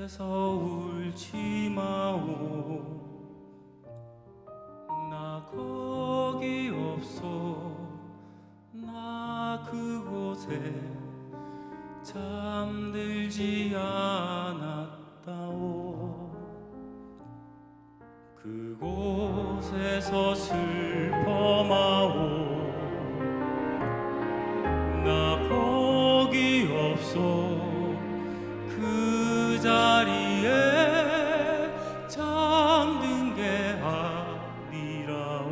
그곳에서 울지 마오. 나 거기 없어. 나 그곳에 잠들지 않았다오. 그곳에서 슬퍼 마오. 나 거기 없어. 그 자리에 잠든 게 아니라오.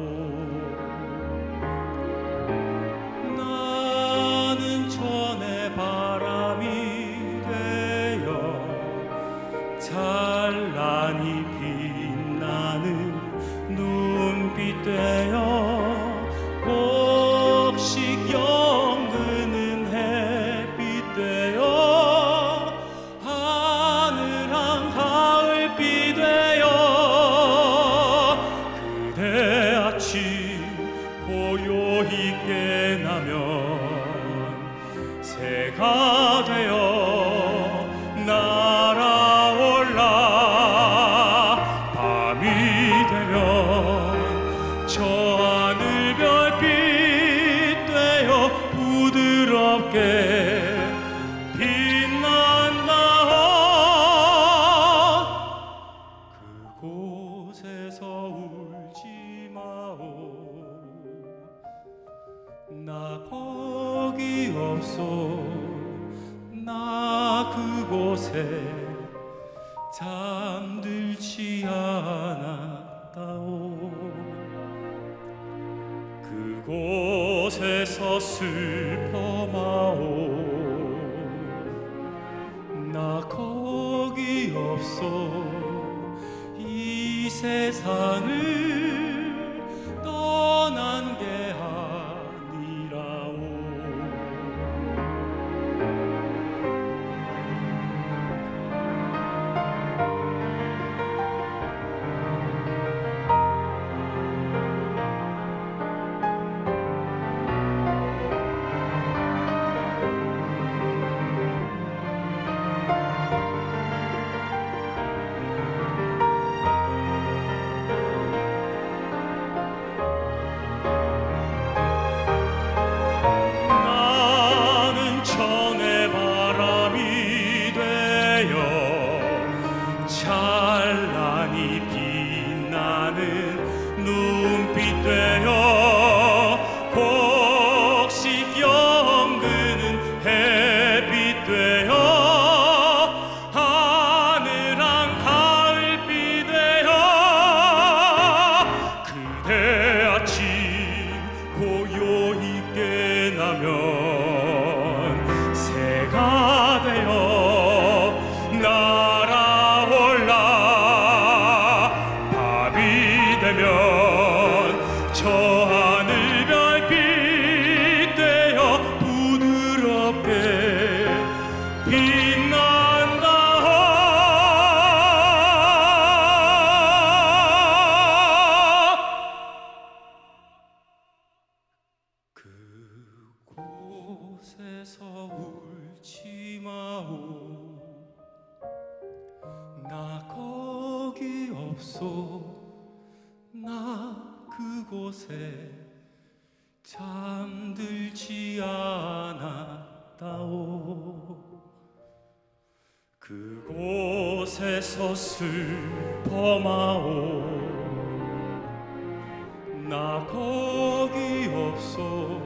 나는 천의 바람이 되어 찬란히 빛나는 눈빛 되어 곡식 연그는 햇빛 되어 하늘한 가을비 되어 그대 아침 고요히 깨나면 새가 되어 날아올라. 밤이 되면 저 하늘 별빛 되어 부드럽게 빛난다. 그곳에서 울지 마오. 나 거기 없어. 나 그곳에 잠들지 않았다오. 그곳에서 슬퍼 마오. 나 거기 없어. 이 세상을 떠난 게 아니라오. 나는 천의 바람이 되어 찬란히 빛나는 눈빛 되어 곡식 연그는 햇빛 되어 하늘한 가을비 되어 그대 아침 고요히 깨나면 새가 되어 날아올라. 밤이 되면 저 하늘 별빛 되어 부드럽게 빛난다. 그곳에서 울지 마오. 나 거기 없어. 나 그곳에 잠들지 않았다오. 그곳에서 슬퍼 마오. 나 거기 없어.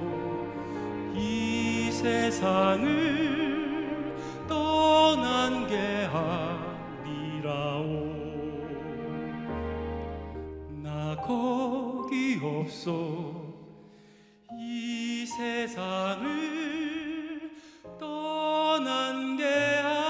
이 세상을 떠난 게 아니라오. 나 거기 없어. 이 세상을 떠난 게 아니라.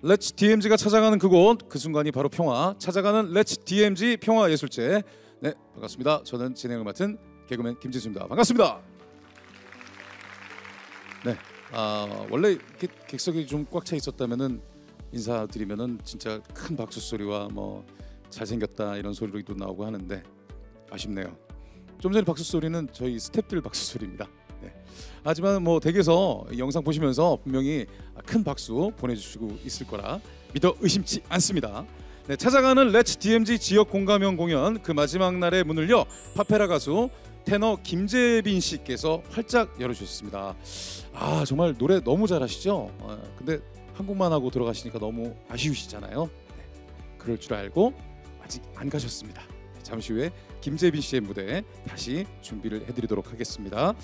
Let's DMZ가 찾아가는 그곳, 그 순간이 바로 평화. 찾아가는 Let's DMZ 평화예술제. 네, 반갑습니다. 저는 진행을 맡은 개그맨 김진수입니다. 반갑습니다. 네, 원래 이렇게 객석이 좀 꽉 차 있었다면은 인사드리면은 진짜 큰 박수 소리와 뭐 잘생겼다 이런 소리도 나오고 하는데 아쉽네요. 좀 전에 박수 소리는 저희 스태프들 박수 소리입니다. 네. 하지만 뭐 댁에서 영상 보시면서 분명히 큰 박수 보내주시고 있을 거라 믿어 의심치 않습니다. 네, 찾아가는 렛츠 DMZ 지역 공감형 공연 그 마지막 날의 문을 여 파페라 가수 테너 김재빈 씨께서 활짝 열어주셨습니다. 정말 노래 너무 잘하시죠? 근데 한국만 하고 들어가시니까 너무 아쉬우시잖아요. 네, 그럴 줄 알고 아직 안 가셨습니다. 잠시 후에 김재빈 씨의 무대 다시 준비를 해드리도록 하겠습니다.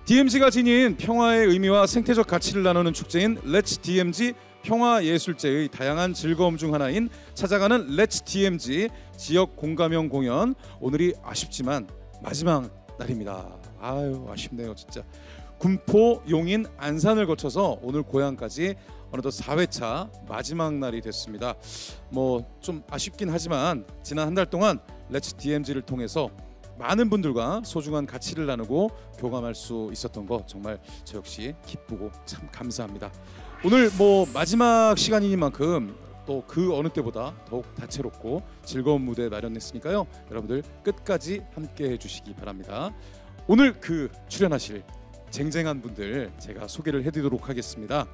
DMZ가 지닌 평화의 의미와 생태적 가치를 나누는 축제인 렛츠 DMZ 평화예술제의 다양한 즐거움 중 하나인 찾아가는 렛츠 DMZ 지역 공감형 공연 오늘이 아쉽지만 마지막 날입니다. 아쉽네요 진짜. 군포, 용인, 안산을 거쳐서 오늘 고향까지 어느덧 4회차 마지막 날이 됐습니다. 뭐 좀 아쉽긴 하지만 지난 한 달 동안 렛츠 DMZ를 통해서 많은 분들과 소중한 가치를 나누고 교감할 수 있었던 거 정말 저 역시 기쁘고 참 감사합니다. 오늘 뭐 마지막 시간이니만큼 또 그 어느 때보다 더욱 다채롭고 즐거운 무대 마련했으니까요. 여러분들 끝까지 함께 해주시기 바랍니다. 오늘 그 출연하실 쟁쟁한 분들 제가 소개를 해드리도록 하겠습니다.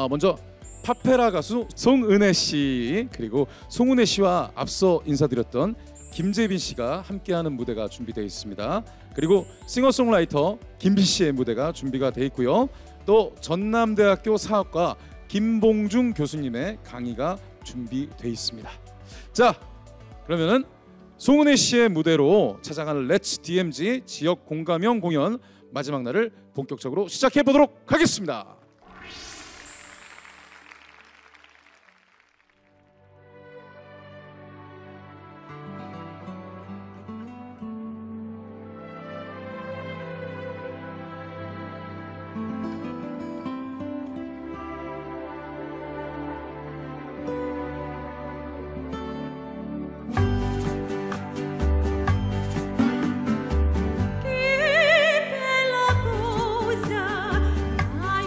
먼저 파페라 가수 송은혜 씨 그리고 송은혜 씨와 앞서 인사드렸던 김재빈 씨가 함께하는 무대가 준비되어 있습니다. 그리고 싱어송라이터 김비 씨의 무대가 준비가 되어 있고요. 또 전남대학교 사학과 김봉중 교수님의 강의가 준비되어 있습니다. 자, 그러면은 송은혜 씨의 무대로 찾아가는 렛츠 DMZ 지역 공감형 공연 마지막 날을 본격적으로 시작해 보도록 하겠습니다. Che bella cosa hai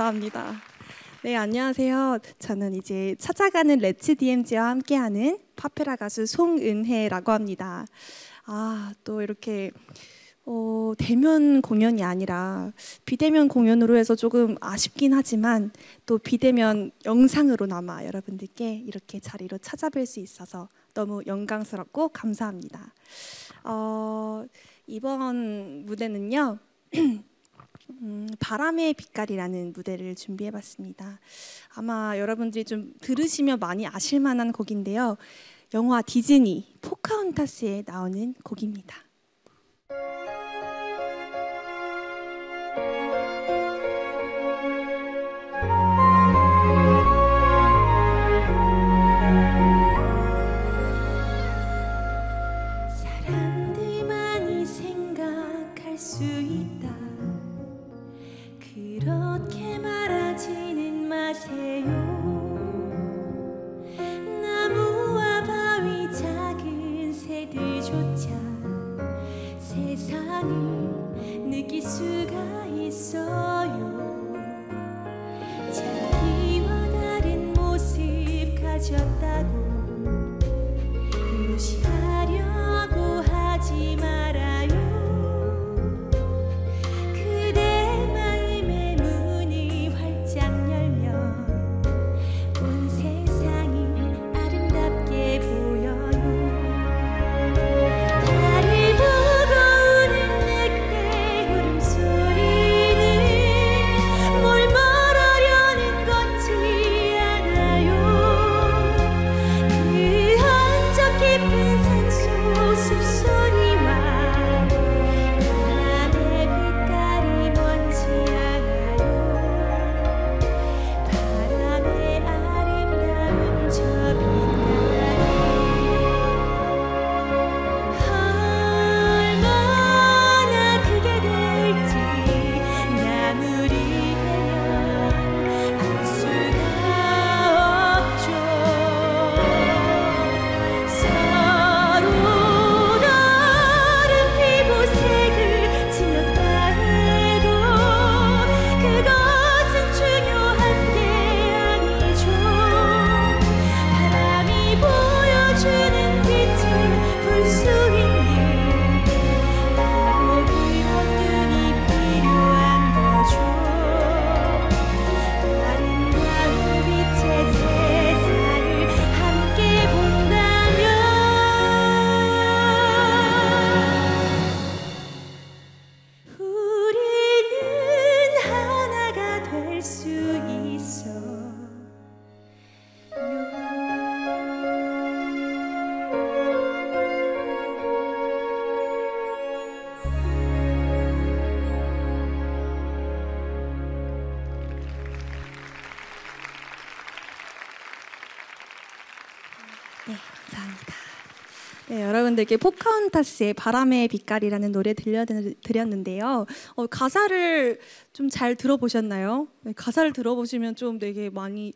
감사합니다. 네, 안녕하세요. 저는 이제 찾아가는 렛츠 DMZ와 함께하는 파페라 가수 송은혜라고 합니다. 또 이렇게 대면 공연이 아니라 비대면 공연으로 해서 조금 아쉽긴 하지만 또 비대면 영상으로나마 여러분들께 이렇게 자리로 찾아뵐 수 있어서 너무 영광스럽고 감사합니다. 이번 무대는요. 바람의 빛깔이라는 무대를 준비해봤습니다. 아마 여러분들이 좀 들으시면 많이 아실 만한 곡인데요. 영화 디즈니 포카혼타스에 나오는 곡입니다. 사람들만이 생각할 수 있다. 그렇게 말하지는 마세요. 나무와 바위 작은 새들조차 세상을 느낄 수가 있어요. 자기와 다른 모습 가졌다고 무시하려고 하지 말아요. 그대 마음의 문이 활짝 열면 온 세상이 아름답게 보여요. 달을 보고 우는 늑대 울음소리는 뭘 말하려는 건지 알아요. 그 한적 깊은 산속 숲소리와 바람의 빛깔이 뭔지 알아요. 바람의 아름다운 저 빛깔이 얼마나 크게 될지 나물이 되면 알 수가 없죠. 서로 다른 피부색을 지녔다 해도 그것은 중요한 게 아니죠. 바람이 보여주는 빛을 볼 수 있는 바로 그런 눈이 필요한 거죠. 아름다운 빛의 세상을 함께 본다면 우리는 하나가 될 수 있어요. 네, 감사합니다. 네, 여러분들께 포카혼타스의 바람의 빛깔이라는 노래 들려드렸는데요. 가사를 좀 잘 들어보셨나요? 네, 가사를 들어보시면 좀 되게 많이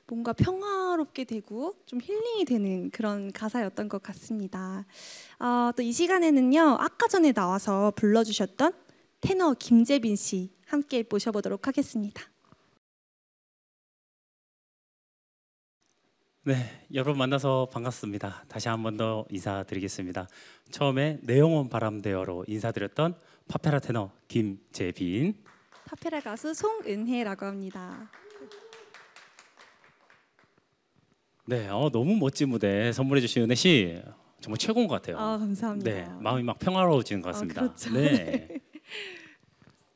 뭔가 평화롭게 되고 좀 힐링이 되는 그런 가사였던 것 같습니다. 또 이 시간에는요, 아까 전에 나와서 불러주셨던 테너 김재빈 씨 함께 모셔보도록 하겠습니다. 네, 여러분 만나서 반갑습니다. 다시 한 번 더 인사드리겠습니다. 처음에 내 영혼 바람대어로 인사드렸던 파페라 테너 김재빈. 파페라 가수 송은혜라고 합니다. 네, 너무 멋진 무대 선물해 주신 은혜 씨 정말 최고인 것 같아요. 감사합니다. 네, 마음이 막 평화로워지는 것 같습니다. 그렇죠. 네.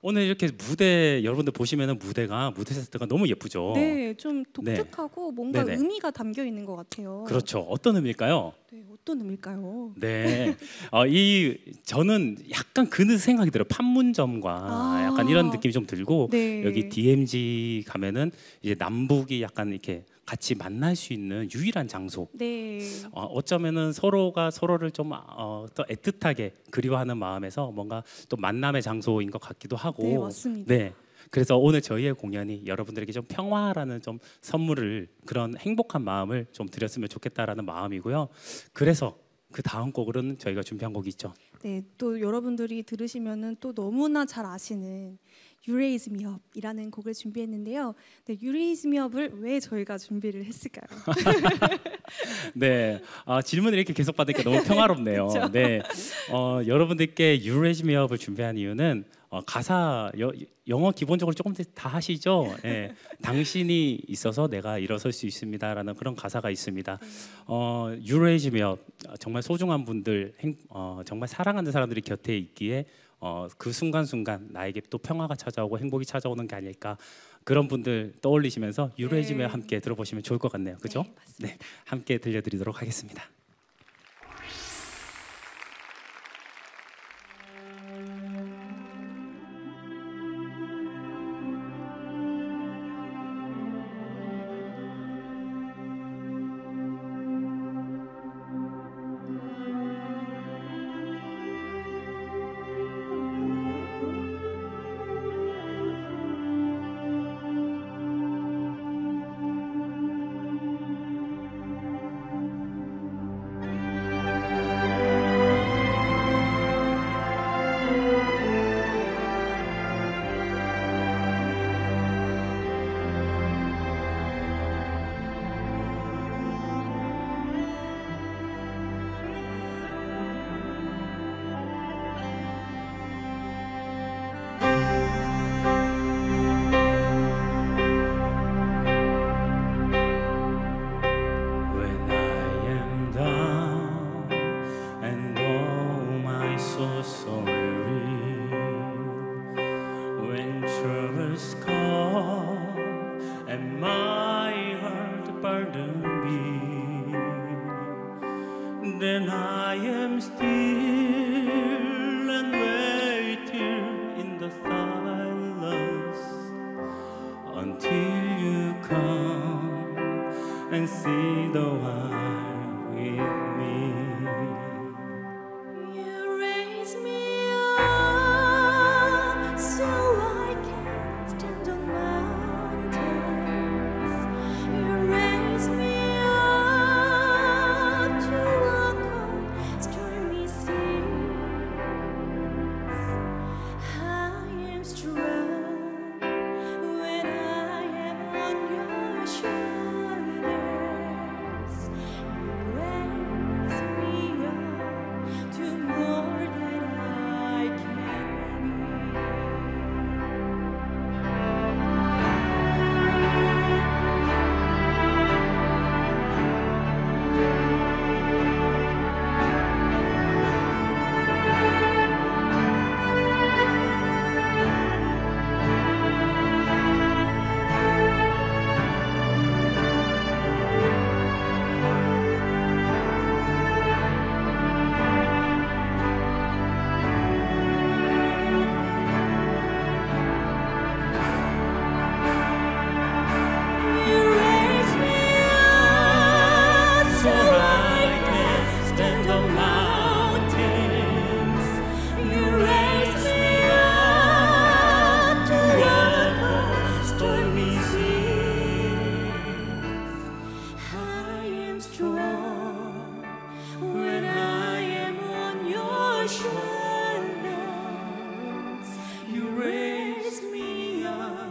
오늘 이렇게 무대 여러분들 보시면은 무대 세트가 너무 예쁘죠. 네, 좀 독특하고 뭔가 네네. 의미가 담겨 있는 것 같아요. 그렇죠. 어떤 의미일까요? 네, 어떤 의미일까요? 네, 저는 약간 그 생각이 들어요. 판문점과 약간 이런 느낌이 좀 들고 네. 여기 DMZ 가면은 이제 남북이 약간 이렇게 같이 만날 수 있는 유일한 장소. 네. 어쩌면은 서로가 서로를 좀 더 애틋하게 그리워하는 마음에서 뭔가 또 만남의 장소인 것 같기도 하고. 네, 맞습니다. 네. 그래서 오늘 저희의 공연이 여러분들에게 좀 평화라는 좀 선물을 그런 행복한 마음을 좀 드렸으면 좋겠다라는 마음이고요. 그래서 그 다음 곡으로는 저희가 준비한 곡이 있죠. 네, 또 여러분들이 들으시면은 또 너무나 잘 아시는 You Raise Me Up이라는 곡을 준비했는데요. 네, You Raise Me Up을 왜 저희가 준비를 했을까요? 네, 질문을 이렇게 계속 받으니까 너무 평화롭네요. 네, 여러분들께 You Raise Me Up을 준비한 이유는 가사 영어 기본적으로 조금 다 하시죠. 네, 당신이 있어서 내가 일어설 수 있습니다라는 그런 가사가 있습니다. You Raise Me Up, 정말 소중한 분들, 정말 사랑하는 사람들이 곁에 있기에 그 순간순간 나에게 또 평화가 찾아오고 행복이 찾아오는 게 아닐까, 그런 분들 떠올리시면서 You Raise Me Up 함께 들어보시면 좋을 것 같네요. 그죠? 네, 함께 들려드리도록 하겠습니다. Then I am still and waiting in the silence until you come and see the one with me. You raise me up so I can stand on mountains. You raise me up to walk on stormy seas. I am strong when I am on your shoulders. You raise me up to more than I can You raise me up so I can stand on mountains. You raise me up to walk on stormy seas. I am strong when I am on your shoulders. You raise me up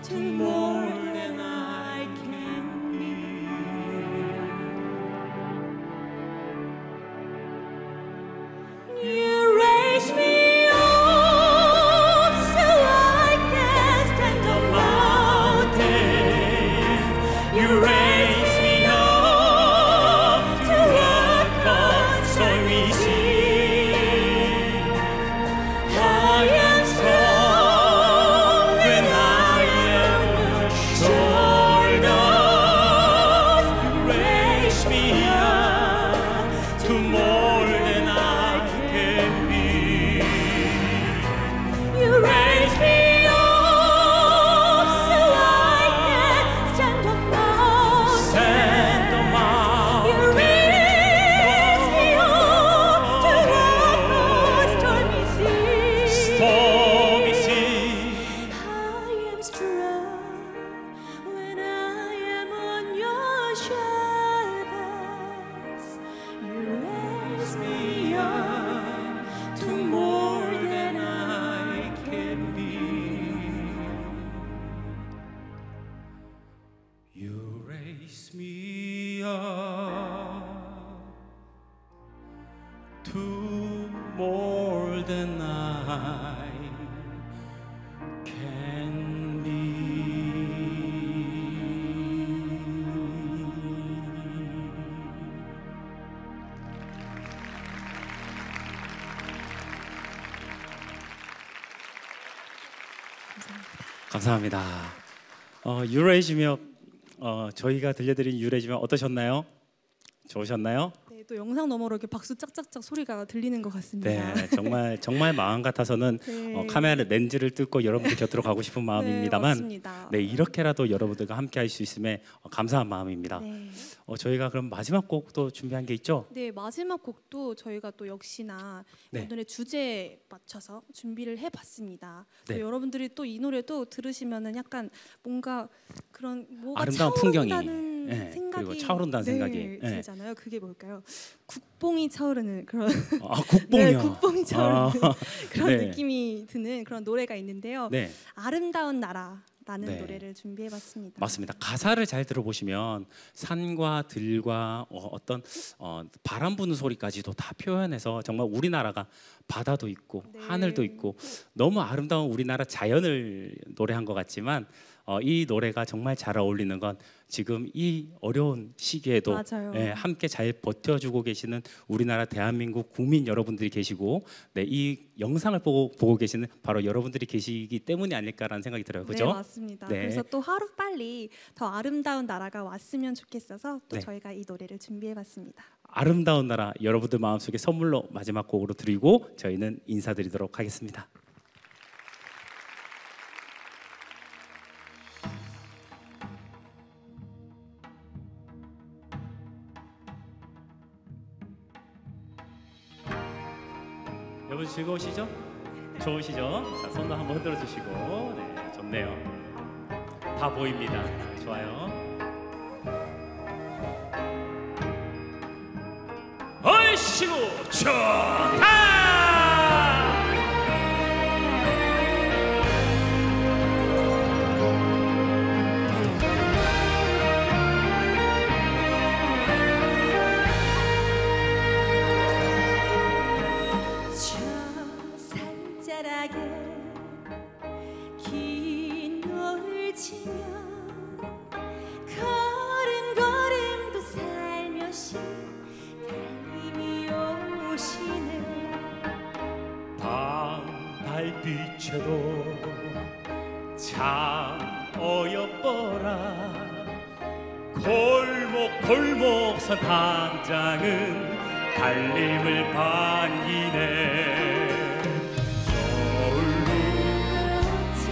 to more than I can be. You raise me up so I can stand on mountains. You raise me up to walk on stormy seas. I am strong when I am on shoulders. You raise me up to more than I can be. You raise me up so I can stand on mountains. You raise me up to walk on stormy seas. I am strong when I am on your shoulders. You raise to more than I can be. 감사합니다. 유레이즈며 저희가 들려드린 유레이즈며 어떠셨나요? 좋으셨나요? 네, 또 영상 너머로 이렇게 박수 짝짝짝 소리가 들리는 것 같습니다. 네, 정말 마음 같아서는 네. 카메라 렌즈를 뜯고 여러분들 곁으로 가고 싶은 마음입니다만, 맞습니다. 네, 이렇게라도 여러분들과 함께할 수 있음에 감사한 마음입니다. 네. 저희가 그럼 마지막 곡도 준비한 게 있죠? 네, 마지막 곡도 저희가 또 역시나 네. 오늘의 주제에 맞춰서 준비를 해봤습니다. 네. 또 여러분들이 또 이 노래도 들으시면은 약간 뭔가 그런 뭐가 아름다운 풍경이, 차오른다는 네, 생각이 그리고 차오른다는 생각이, 네. 들잖아요. 그게 뭘까요? 국뽕이 차오르는 그런 국뽕이요. 네, 국뽕이 차오르는 그런 네. 느낌이 드는 그런 노래가 있는데요. 네. 아름다운 나라라는 네. 노래를 준비해봤습니다. 맞습니다. 가사를 잘 들어보시면 산과 들과 어떤 바람 부는 소리까지도 다 표현해서 정말 우리나라가 바다도 있고 네. 하늘도 있고 너무 아름다운 우리나라 자연을 노래한 것 같지만 이 노래가 정말 잘 어울리는 건 지금 이 어려운 시기에도 맞아요. 함께 잘 버텨주고 계시는 우리나라 대한민국 국민 여러분들이 계시고, 네, 이 영상을 보고 계시는 바로 여러분들이 계시기 때문이 아닐까라는 생각이 들어요. 그죠? 네, 맞습니다. 네. 그래서 또 하루 빨리 더 아름다운 나라가 왔으면 좋겠어서 또 네. 저희가 이 노래를 준비해봤습니다. 아름다운 나라 여러분들 마음속에 선물로 마지막 곡으로 드리고 저희는 인사드리도록 하겠습니다. 여러분 즐거우시죠? 좋으시죠? 자, 손도 한번 흔들어 주시고. 네, 좋네요. 다 보입니다. 좋아요. 얼씨구 좋다! 저 산자락에 긴 노을 지며 걸음걸음도 살며시 달님이 오시네. 밤 달빛에도 참 어여뻐라. 골목 선 당장은 달림을 반기네. 그렇지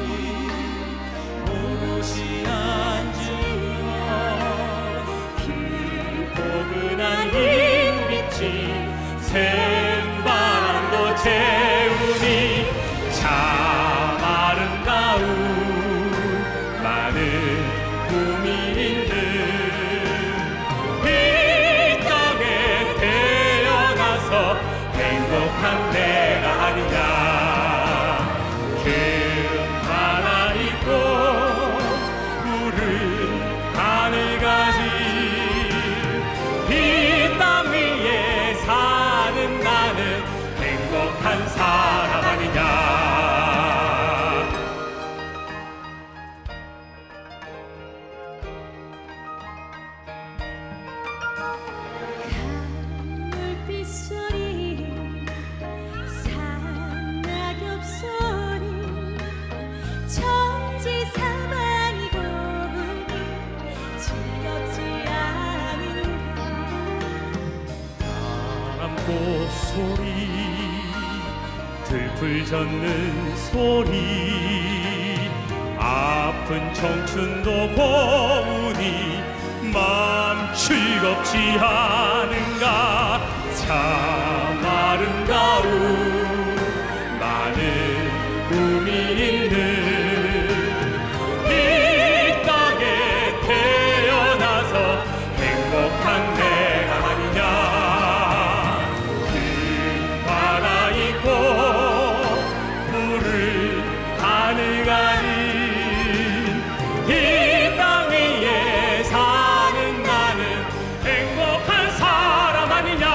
오롯이 앉으며 그 포근한 흰빛이 샘바람도 재우니 참 아름다운 많은 꿈이 있는 이 땅에 태어나서 행복한 내가 아니냐. 그 하나 있고 푸른 하늘 가진 이 땅 위에 사는 나는 행복한 사람 아니냐. 물빛 소리 산낙엽 소리 천지 사방이 고우니 즐겁지 않은가. 바람꽃 소리 들풀 젓는 소리 아픈 청춘도 고우니 마음 즐겁지 않은가. 참 아름다운 많은 꿈이 있는 이 땅에 태어나서 행복한 내가 아니냐. 그 바다 있고 푸른 하늘 가진 이 땅 위에 사는 나는 행복한 사람 아니냐.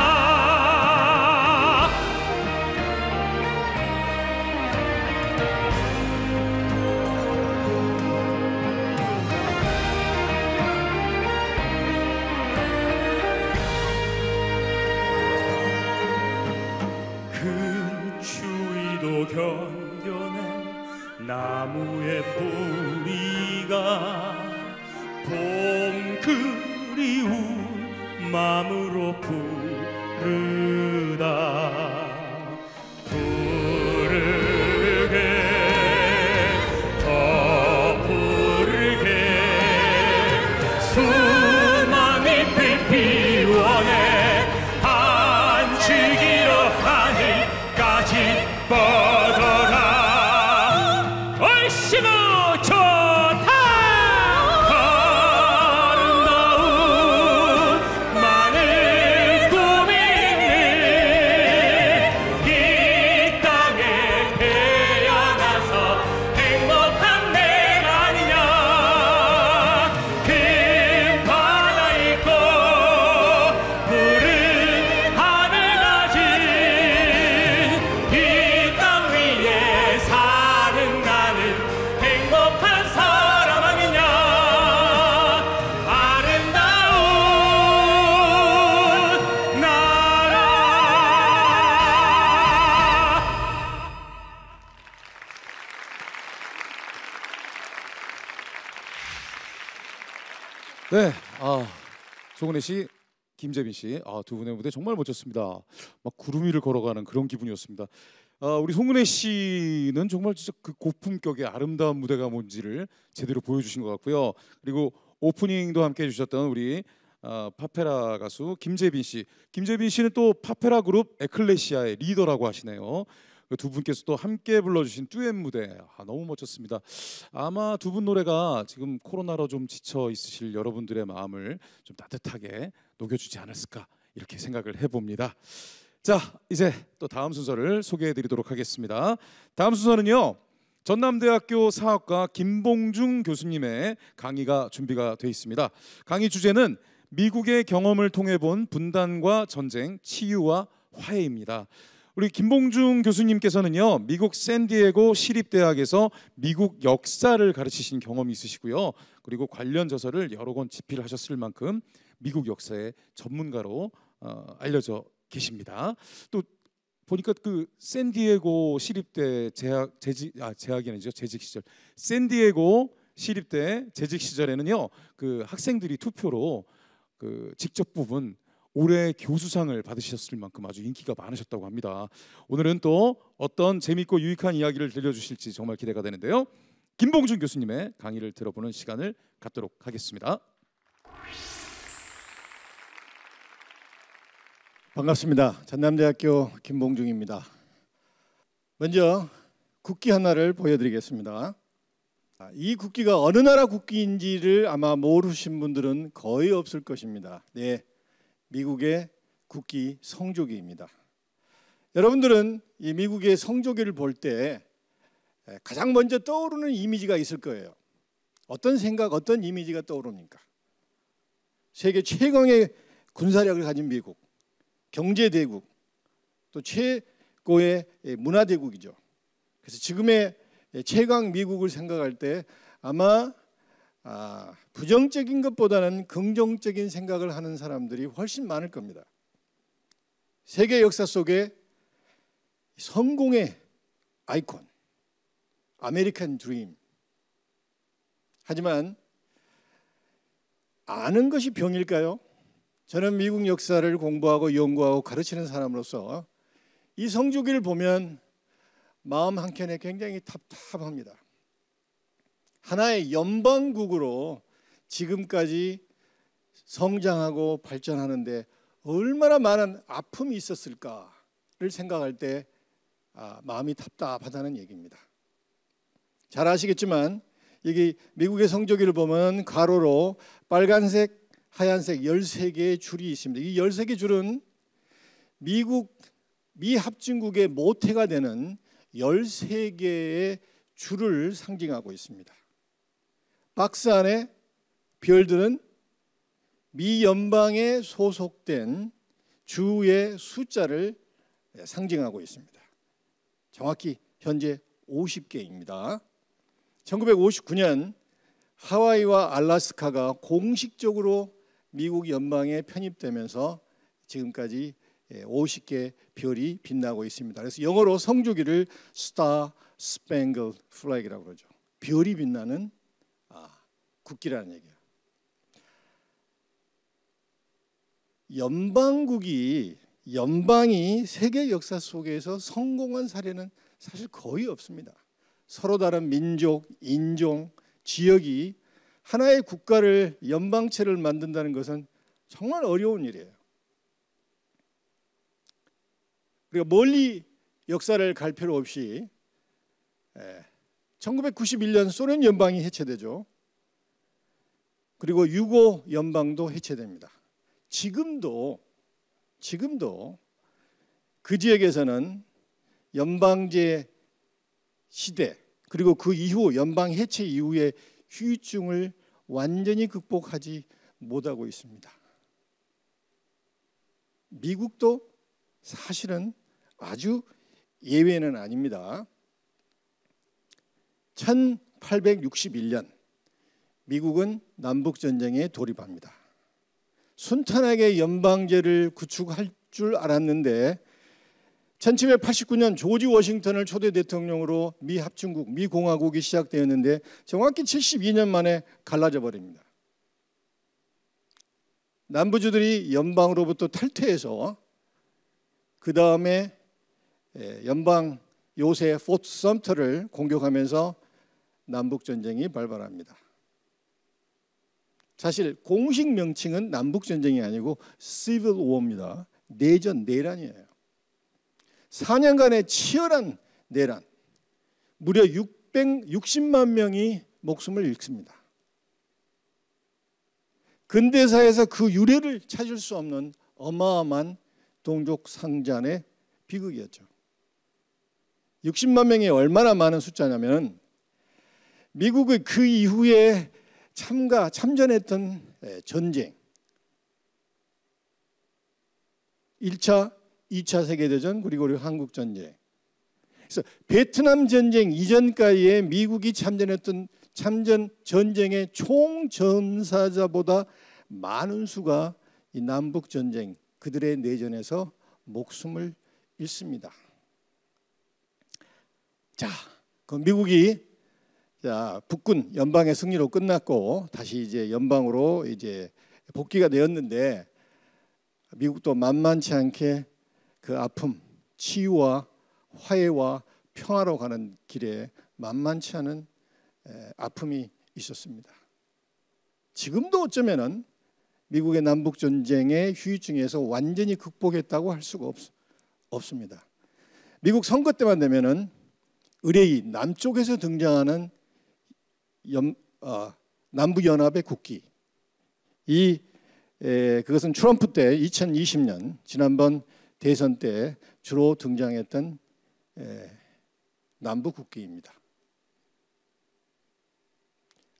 뿌리가 봄 그리운 마음으로 부르다 부르게 더 부르게 수많은 잎을 피워내 한치기로 하늘까지 뻗어라 얼씨구 좋다 아름다운 마늘 꿈이 이 땅에 태어나서 행복한 내가 아니냐 큰 바다 있고 푸른 하늘 가진 이 땅 위에 사는 나는 행복한 사람 아니냐 아름다운 나라. 네, 송은혜 씨, 김재빈 씨, 두 분의 무대 정말 멋졌습니다. 막 구름 위를 걸어가는 그런 기분이었습니다. 우리 송은혜 씨는 정말 진짜 그 고품격의 아름다운 무대가 뭔지를 제대로 보여주신 것 같고요. 그리고 오프닝도 함께 해주셨던 우리 파페라 가수 김재빈 씨, 김재빈 씨는 또 파페라 그룹 에클레시아의 리더라고 하시네요. 그 두 분께서 또 함께 불러주신 듀엣 무대 너무 멋졌습니다. 아마 두 분 노래가 지금 코로나로 좀 지쳐 있으실 여러분들의 마음을 좀 따뜻하게 녹여주지 않았을까 이렇게 생각을 해봅니다. 자, 이제 또 다음 순서를 소개해드리도록 하겠습니다. 다음 순서는요, 전남대학교 사학과 김봉중 교수님의 강의가 준비가 되어 있습니다. 강의 주제는 미국의 경험을 통해 본 분단과 전쟁, 치유와 화해입니다. 우리 김봉중 교수님께서는요, 미국 샌디에고 시립대학에서 미국 역사를 가르치신 경험이 있으시고요. 그리고 관련 저서를 여러 권 집필하셨을 만큼 미국 역사의 전문가로 알려져 계십니다. 또 보니까 그 샌디에고 시립대 재학이 아니죠, 재직 시절 샌디에고 시립대 재직 시절에는요, 그 학생들이 투표로 그 직접 뽑은 올해 교수상을 받으셨을 만큼 아주 인기가 많으셨다고 합니다. 오늘은 또 어떤 재밌고 유익한 이야기를 들려주실지 정말 기대가 되는데요. 김봉중 교수님의 강의를 들어보는 시간을 갖도록 하겠습니다. 반갑습니다. 전남대학교 김봉중입니다. 먼저 국기 하나를 보여드리겠습니다. 이 국기가 어느 나라 국기인지를 아마 모르신 분들은 거의 없을 것입니다. 네, 미국의 국기 성조기입니다. 여러분들은 이 미국의 성조기를 볼 때 가장 먼저 떠오르는 이미지가 있을 거예요. 어떤 생각, 어떤 이미지가 떠오릅니까? 세계 최강의 군사력을 가진 미국, 경제대국, 또 최고의 문화대국이죠. 그래서 지금의 최강 미국을 생각할 때 아마 부정적인 것보다는 긍정적인 생각을 하는 사람들이 훨씬 많을 겁니다. 세계 역사 속에 성공의 아이콘, 아메리칸 드림. 하지만 아는 것이 병일까요? 저는 미국 역사를 공부하고 연구하고 가르치는 사람으로서 이 성조기를 보면 마음 한켠에 굉장히 답답합니다. 하나의 연방국으로 지금까지 성장하고 발전하는데 얼마나 많은 아픔이 있었을까를 생각할 때 마음이 답답하다는 얘기입니다. 잘 아시겠지만 여기 미국의 성조기를 보면 가로로 빨간색, 하얀색 13개의 줄이 있습니다. 이 13개 줄은 미 합중국의 모태가 되는 13개의 줄을 상징하고 있습니다. 박스 안에 별들은 미 연방에 소속된 주의 숫자를 상징하고 있습니다. 정확히 현재 50개입니다. 1959년 하와이와 알래스카가 공식적으로 미국 연방에 편입되면서 지금까지 50개 별이 빛나고 있습니다. 그래서 영어로 성조기를 Star Spangled Flag이라고 그러죠. 별이 빛나는 국기라는 얘기예요. 연방이 세계 역사 속에서 성공한 사례는 사실 거의 없습니다. 서로 다른 민족, 인종, 지역이 하나의 국가를 연방체를 만든다는 것은 정말 어려운 일이에요. 그리고 멀리 역사를 갈 필요 없이 1991년 소련 연방이 해체되죠. 그리고 유고 연방도 해체됩니다. 지금도 그 지역에서는 연방제 시대 그리고 그 이후 연방 해체 이후의 후유증을 완전히 극복하지 못하고 있습니다. 미국도 사실은 아주 예외는 아닙니다. 1861년 미국은 남북전쟁에 돌입합니다. 순탄하게 연방제를 구축할 줄 알았는데 1789년 조지 워싱턴을 초대 대통령으로 미 합중국, 미 공화국이 시작되었는데 정확히 72년 만에 갈라져 버립니다. 남부주들이 연방으로부터 탈퇴해서 그 다음에 연방 요새 포트 섬터를 공격하면서 남북전쟁이 발발합니다. 사실 공식 명칭은 남북전쟁이 아니고 Civil War입니다. 내란이에요. 4년간의 치열한 내란, 무려 660만 명이 목숨을 잃습니다. 근대사에서 그 유래를 찾을 수 없는 어마어마한 동족 상잔의 비극이었죠. 60만 명이 얼마나 많은 숫자냐면 미국의 그 이후에 참전했던 전쟁 1차, 2차 세계대전 그리고 한국전쟁 그래서 베트남 전쟁 이전까지의 미국이 참전했던 전쟁의 총 전사자보다 많은 수가 이 남북전쟁 그들의 내전에서 목숨을 잃습니다. 자, 그럼 미국이 북군 연방의 승리로 끝났고 다시 이제 연방으로 이제 복귀가 되었는데 미국도 만만치 않게 그 아픔, 치유와 화해와 평화로 가는 길에 만만치 않은 아픔이 있었습니다. 지금도 어쩌면은 미국의 남북 전쟁의 후유증에서 완전히 극복했다고 할 수가 없습니다. 미국 선거 때만 되면은 의뢰이 남쪽에서 등장하는 남북연합의 국기 그것은 트럼프 때 2020년 지난번 대선 때 주로 등장했던 남북 국기입니다.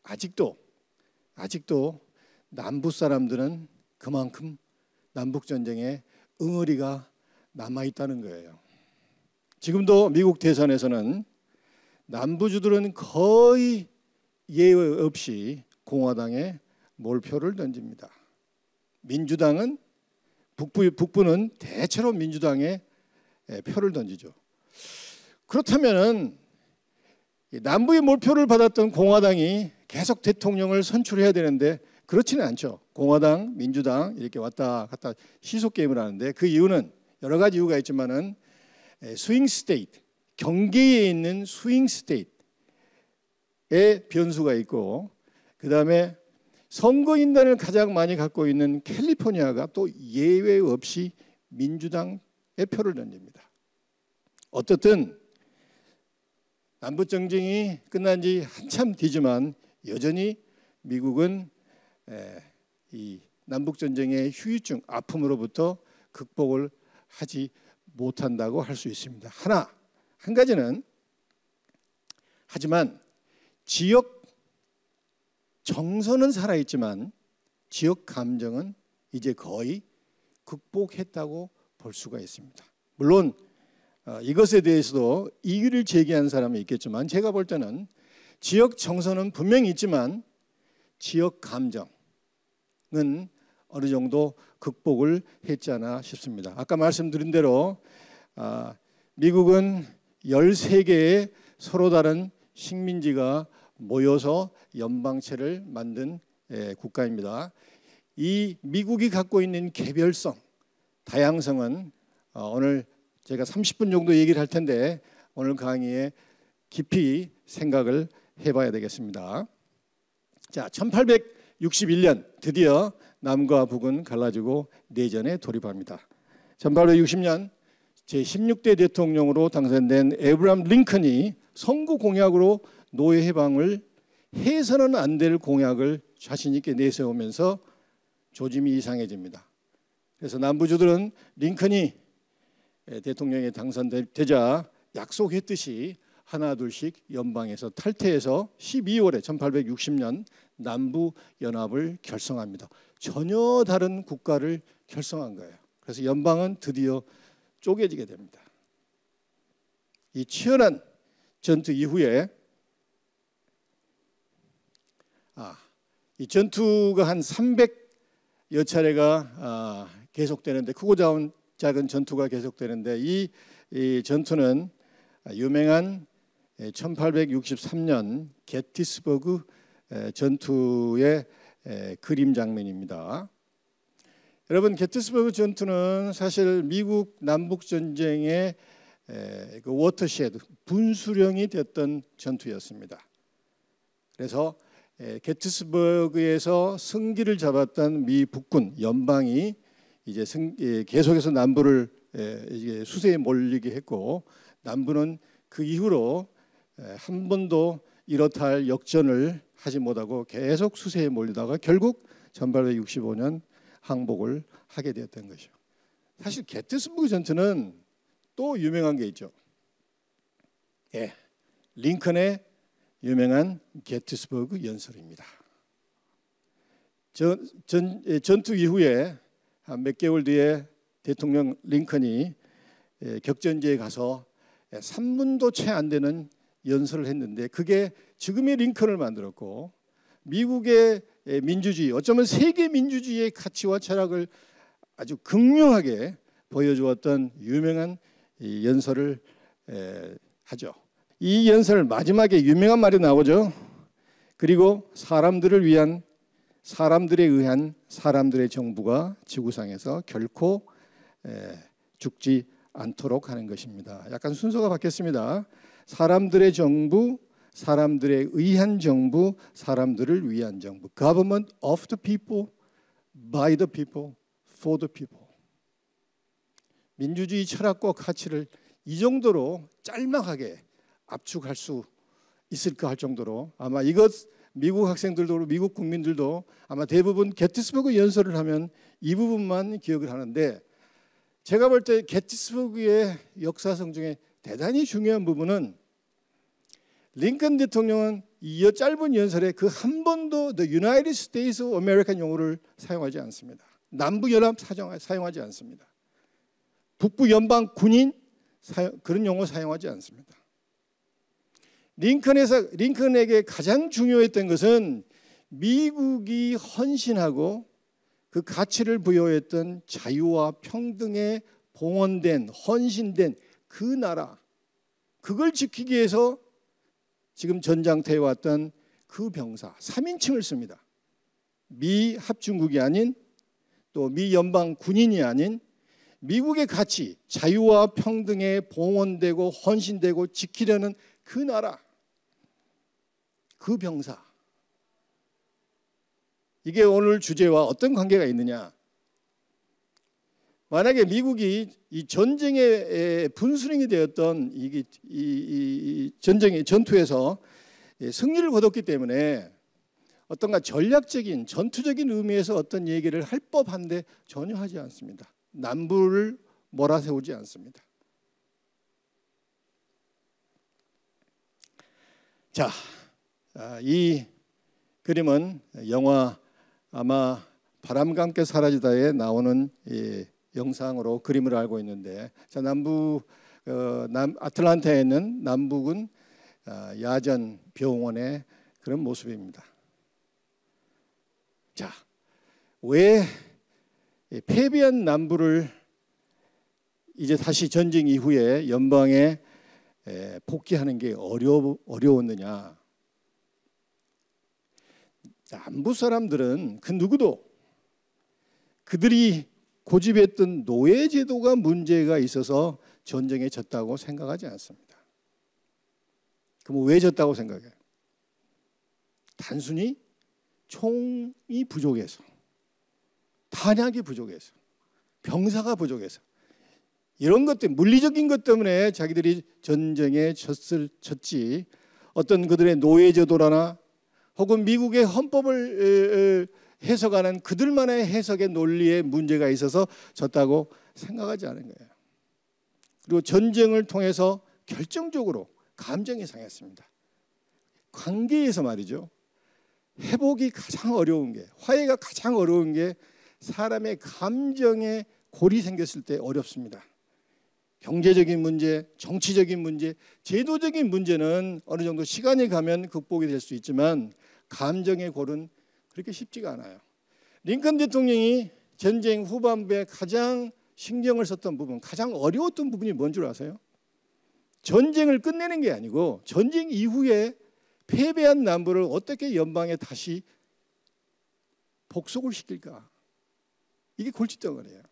아직도 남부 사람들은 그만큼 남북 전쟁에 응어리가 남아 있다는 거예요. 지금도 미국 대선에서는 남부주들은 거의 예외 없이 공화당에 몰표를 던집니다. 민주당은 북부는 대체로 민주당에 표를 던지죠. 그렇다면은 남부의 몰표를 받았던 공화당이 계속 대통령을 선출해야 되는데 그렇지는 않죠. 공화당, 민주당 이렇게 왔다 갔다 시속 게임을 하는데 그 이유는 여러 가지 이유가 있지만은 스윙 스테이트, 경계에 있는 스윙 스테이트의 변수가 있고 그 다음에 선거인단을 가장 많이 갖고 있는 캘리포니아가 또 예외 없이 민주당의 표를 던집니다. 어떻든 남북전쟁이 끝난 지 한참 뒤지만 여전히 미국은 이 남북전쟁의 후유증, 아픔으로부터 극복을 하지 못한다고 할 수 있습니다. 한 가지는 하지만 지역 정서는 살아있지만 지역 감정은 이제 거의 극복했다고 볼 수가 있습니다. 물론 이것에 대해서도 이의를 제기한 사람이 있겠지만 제가 볼 때는 지역 정서는 분명히 있지만 지역 감정은 어느 정도 극복을 했지 않나 싶습니다. 아까 말씀드린 대로 미국은 13개의 서로 다른 식민지가 모여서 연방체를 만든 국가입니다. 이 미국이 갖고 있는 개별성, 다양성은 오늘 제가 30분 정도 얘기를 할 텐데 오늘 강의에 깊이 생각을 해봐야 되겠습니다. 자, 1861년 드디어 남과 북은 갈라지고 내전에 돌입합니다. 1860년 제16대 대통령으로 당선된 에브라함 링컨이 선거 공약으로 노예 해방을 해서는 안 될 공약을 자신 있게 내세우면서 조짐이 이상해집니다. 그래서 남부주들은 링컨이 대통령에 당선되자 약속했듯이 하나둘씩 연방에서 탈퇴해서 12월에 1860년 남부 연합을 결성합니다. 전혀 다른 국가를 결성한 거예요. 그래서 연방은 드디어 쪼개지게 됩니다. 이 치열한 전투 이후에 이 전투가 한 300여 차례가 계속되는데 크고 작은 전투가 계속되는데 이 전투는 유명한 1863년 게티스버그 전투의 그림 장면입니다. 여러분, 게티스버그 전투는 사실 미국 남북 전쟁의 그 워터셰드, 분수령이 됐던 전투였습니다. 그래서 게티스버그에서 승기를 잡았던 미 북군 연방이 이제 계속해서 남부를 이제 수세에 몰리게 했고, 남부는 그 이후로 한 번도 이렇다 할 역전을 하지 못하고 계속 수세에 몰리다가 결국 1865년 항복을 하게 되었던 것이죠. 사실 게티스버그 전투는 또 유명한 게 있죠. 링컨의 유명한 게티스버그 연설입니다. 전투 이후에 한 몇 개월 뒤에 대통령 링컨이 격전지에 가서 3분도 채 안 되는 연설을 했는데 그게 지금의 링컨을 만들었고 미국의 민주주의, 어쩌면 세계 민주주의의 가치와 철학을 아주 극명하게 보여주었던 유명한 연설을 하죠. 이 연설 마지막에 유명한 말이 나오죠. 그리고 사람들에 의한 사람들의 정부가 지구상에서 결코 죽지 않도록 하는 것입니다. 약간 순서가 바뀌었습니다. 사람들의 정부, 사람들에 의한 정부, 사람들을 위한 정부. Government of the people, by the people, for the people. 민주주의 철학과 가치를 이 정도로 짤막하게 압축할 수 있을까 할 정도로 아마 이것 미국 학생들도 미국 국민들도 아마 대부분 게티스버그 연설을 하면 이 부분만 기억을 하는데, 제가 볼 때 게티스버그의 역사성 중에 대단히 중요한 부분은 링컨 대통령은 이 짧은 연설에 그 한 번도 The United States of America 용어를 사용하지 않습니다. 남부연합 사용하지 않습니다. 북부 연방 군인 그런 용어 사용하지 않습니다. 링컨에게 가장 중요했던 것은 미국이 헌신하고 그 가치를 부여했던 자유와 평등에 봉헌된, 헌신된 그 나라, 그걸 지키기 위해서 지금 전장터에 왔던 그 병사 3인칭을 씁니다. 미 합중국이 아닌, 또 미 연방 군인이 아닌 미국의 가치, 자유와 평등에 봉헌되고 헌신되고 지키려는 그 나라, 그 병사. 이게 오늘 주제와 어떤 관계가 있느냐? 만약에 미국이 이 전쟁의 분수령이 되었던 이 전투에서 승리를 거뒀기 때문에 어떤가 전략적인 전투적인 의미에서 어떤 얘기를 할 법한데 전혀 하지 않습니다. 남부를 몰아세우지 않습니다. 자, 이 그림은 영화 아마 바람과 함께 사라지다에 나오는 영상으로 그림을 알고 있는데, 자, 아틀란타에 있는 남부군 야전 병원의 그런 모습입니다. 자, 왜 패배한 남부를 이제 다시 전쟁 이후에 연방에 복귀하는 게 어려웠느냐? 남부 사람들은 그 누구도 그들이 고집했던 노예 제도가 문제가 있어서 전쟁에 졌다고 생각하지 않습니다. 그럼 왜 졌다고 생각해요? 단순히 총이 부족해서, 탄약이 부족해서, 병사가 부족해서, 이런 것 때문에, 물리적인 것 때문에 자기들이 전쟁에 졌지, 어떤 그들의 노예 제도라나 혹은 미국의 헌법을 해석하는 그들만의 해석의 논리에 문제가 있어서 졌다고 생각하지 않은 거예요. 그리고 전쟁을 통해서 결정적으로 감정이 상했습니다. 관계에서 말이죠. 회복이 가장 어려운 게, 화해가 가장 어려운 게 사람의 감정에 골이 생겼을 때 어렵습니다. 경제적인 문제, 정치적인 문제, 제도적인 문제는 어느 정도 시간이 가면 극복이 될 수 있지만 감정의 골은 그렇게 쉽지가 않아요. 링컨 대통령이 전쟁 후반부에 가장 신경을 썼던 부분, 가장 어려웠던 부분이 뭔 줄 아세요? 전쟁을 끝내는 게 아니고 전쟁 이후에 패배한 남부를 어떻게 연방에 다시 복속을 시킬까? 이게 골칫덩어리예요.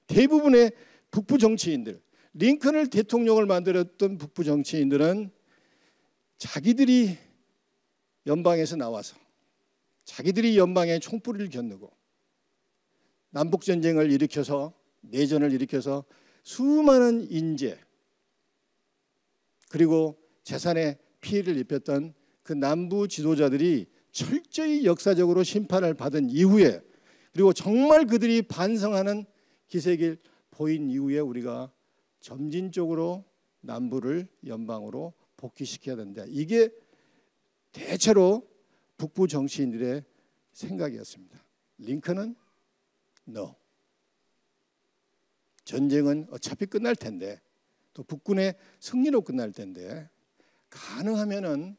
대부분의 북부 정치인들, 링컨을 대통령을 만들었던 북부 정치인들은 자기들이 연방에서 나와서 자기들이 연방에 총불을 겨누고 남북전쟁을 일으켜서, 내전을 일으켜서 수많은 인재 그리고 재산에 피해를 입혔던 그 남부 지도자들이 철저히 역사적으로 심판을 받은 이후에, 그리고 정말 그들이 반성하는 기색을 보인 이후에 우리가 점진적으로 남부를 연방으로 복귀시켜야 된다. 이게 대체로 북부 정치인들의 생각이었습니다. 링컨은 no. 전쟁은 어차피 끝날 텐데, 또 북군의 승리로 끝날 텐데, 가능하면은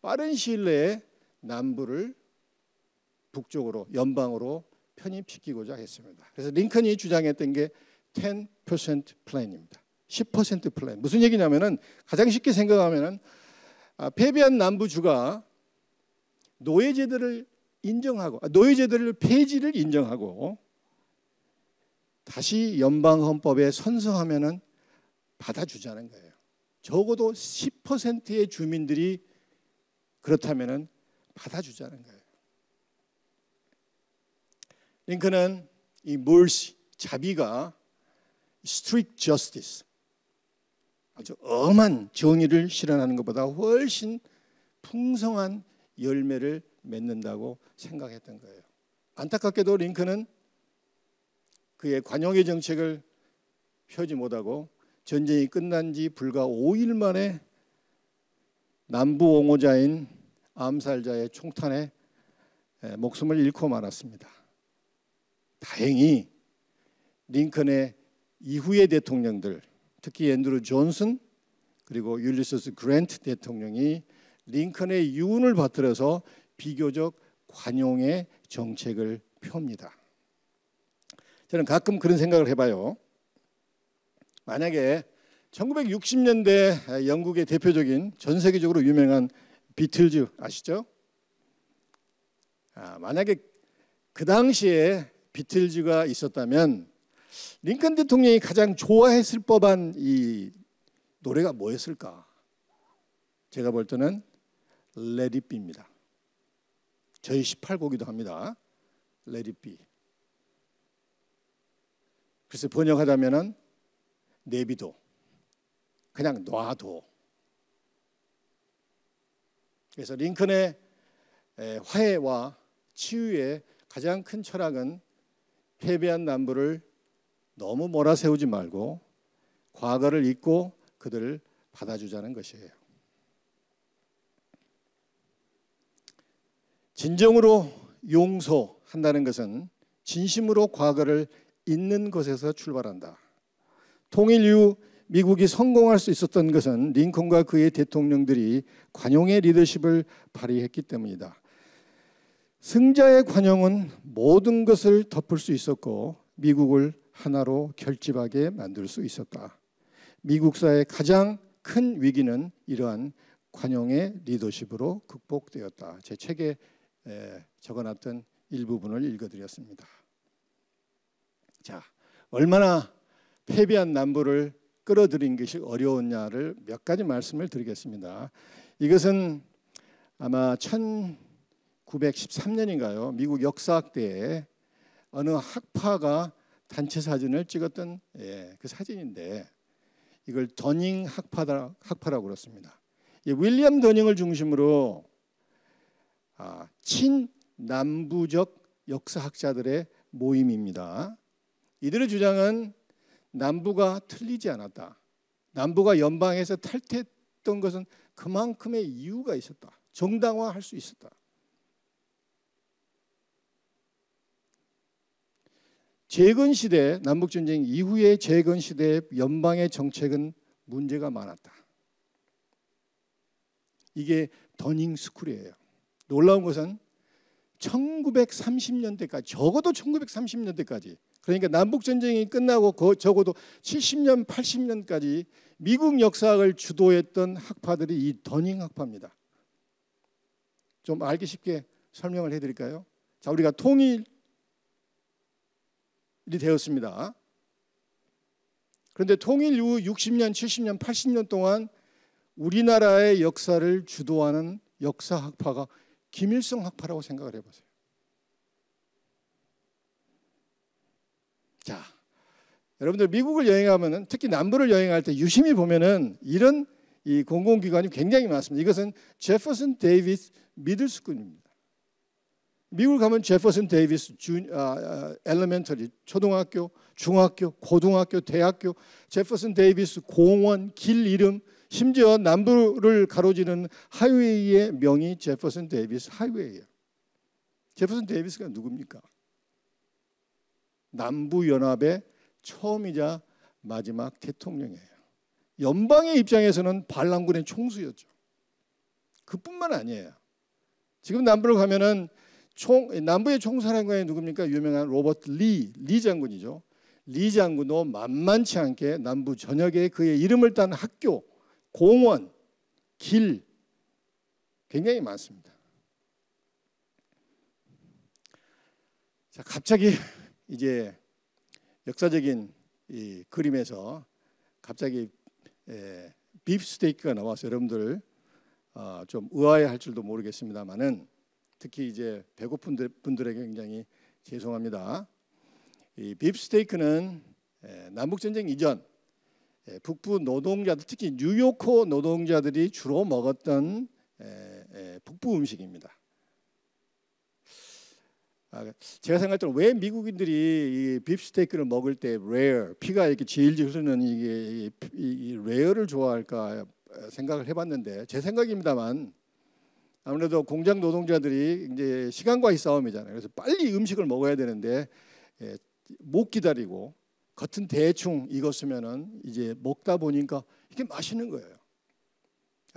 빠른 시일 내에 남부를 북쪽으로, 연방으로 편입시키고자 했습니다. 그래서 링컨이 주장했던 게 10% 플랜입니다. 10% 플랜. 무슨 얘기냐면은, 가장 쉽게 생각하면은 패배한 남부주가 노예제도를 인정하고, 노예제도를 폐지를 인정하고 다시 연방 헌법에 선서하면은 받아주자는 거예요. 적어도 10%의 주민들이 그렇다면은 받아주자는 거예요. 링컨은 이 mercy, 자비가 strict justice, 아주 엄한 정의를 실현하는 것보다 훨씬 풍성한 열매를 맺는다고 생각했던 거예요. 안타깝게도 링컨은 그의 관용의 정책을 펴지 못하고 전쟁이 끝난 지 불과 5일 만에 남부 옹호자인 암살자의 총탄에 목숨을 잃고 말았습니다. 다행히 링컨의 이후의 대통령들, 특히 앤드루 존슨 그리고 율리서스 그랜트 대통령이 링컨의 유운을 받들어서 비교적 관용의 정책을 펴옵니다. 저는 가끔 그런 생각을 해봐요. 만약에 1960년대 영국의 대표적인, 전 세계적으로 유명한 비틀즈 아시죠? 만약에 그 당시에 비틀즈가 있었다면 링컨 대통령이 가장 좋아했을 법한 이 노래가 뭐였을까? 제가 볼 때는 Let It Be입니다. 저희 18곡이기도 합니다. Let It Be. 그래서 번역하자면은 내비도, 그냥 놔둬. 그래서 링컨의 화해와 치유의 가장 큰 철학은 패배한 남부를 너무 몰아세우지 말고 과거를 잊고 그들을 받아주자는 것이에요. 진정으로 용서한다는 것은 진심으로 과거를 잊는 것에서 출발한다. 통일 이후 미국이 성공할 수 있었던 것은 링컨과 그의 대통령들이 관용의 리더십을 발휘했기 때문이다. 승자의 관용은 모든 것을 덮을 수 있었고 미국을 하나로 결집하게 만들 수 있었다. 미국사의 가장 큰 위기는 이러한 관용의 리더십으로 극복되었다. 제 책에 적어놨던 일부분을 읽어드렸습니다. 자, 얼마나 패배한 남부를 끌어들인 것이 어려웠냐를 몇 가지 말씀을 드리겠습니다. 이것은 아마 1913년인가요? 미국 역사학대에 어느 학파가 단체 사진을 찍었던 그 사진인데 이걸 더닝 학파라고 그렇습니다. 윌리엄 더닝을 중심으로 친남부적 역사학자들의 모임입니다. 이들의 주장은 남부가 틀리지 않았다. 남부가 연방에서 탈퇴했던 것은 그만큼의 이유가 있었다. 정당화할 수 있었다. 재건 시대, 남북전쟁 이후의 재건 시대의 연방의 정책은 문제가 많았다. 이게 더닝 스쿨이에요. 놀라운 것은 1930년대까지, 적어도 1930년대까지, 그러니까 남북전쟁이 끝나고 적어도 70년, 80년까지 미국 역사학을 주도했던 학파들이 이 더닝 학파입니다. 좀 알기 쉽게 설명을 해드릴까요? 자, 우리가 통일이 되었습니다. 그런데 통일 이후 60년, 70년, 80년 동안 우리나라의 역사를 주도하는 역사학파가 김일성 학파라고 생각을 해보세요. 자, 여러분들 미국을 여행하면은 특히 남부를 여행할 때 유심히 보면은 이런 이 공공기관이 굉장히 많습니다. 이것은 제퍼슨 데이비스 미들스쿨입니다. 미국을 가면 제퍼슨 데이비스 엘레멘터리 초등학교, 중학교, 고등학교, 대학교, 제퍼슨 데이비스 공원, 길 이름, 심지어 남부를 가로지르는 하이웨이의 명이 제퍼슨 데이비스 하이웨이예요. 제퍼슨 데이비스가 누굽니까? 남부연합의 처음이자 마지막 대통령이에요. 연방의 입장에서는 반란군의 총수였죠. 그뿐만 아니에요. 지금 남부를 가면은 남부의 총사령관이 누굽니까? 유명한 로버트 리 장군이죠. 리 장군도 만만치 않게 남부 전역에 그의 이름을 딴 학교, 공원, 길 굉장히 많습니다. 자, 갑자기 이제 역사적인 이 그림에서 갑자기 비프 스테이크가 나와서 여러분들 좀 의아해할 줄도 모르겠습니다만은 특히 이제 배고픈 분들에게 굉장히 죄송합니다. 이 비프 스테이크는 남북 전쟁 이전 북부 노동자들, 특히 뉴요커 노동자들이 주로 먹었던 북부 음식입니다. 제가 생각할 때는 왜 미국인들이 이 비프 스테이크를 먹을 때 레어, 피가 이렇게 질질 흐르는 이 레어를 좋아할까 생각을 해봤는데 제 생각입니다만 아무래도 공장 노동자들이 이제 시간과의 싸움이잖아요. 그래서 빨리 음식을 먹어야 되는데 못 기다리고 겉은 대충 익었으면은 이제 먹다 보니까 이게 맛있는 거예요.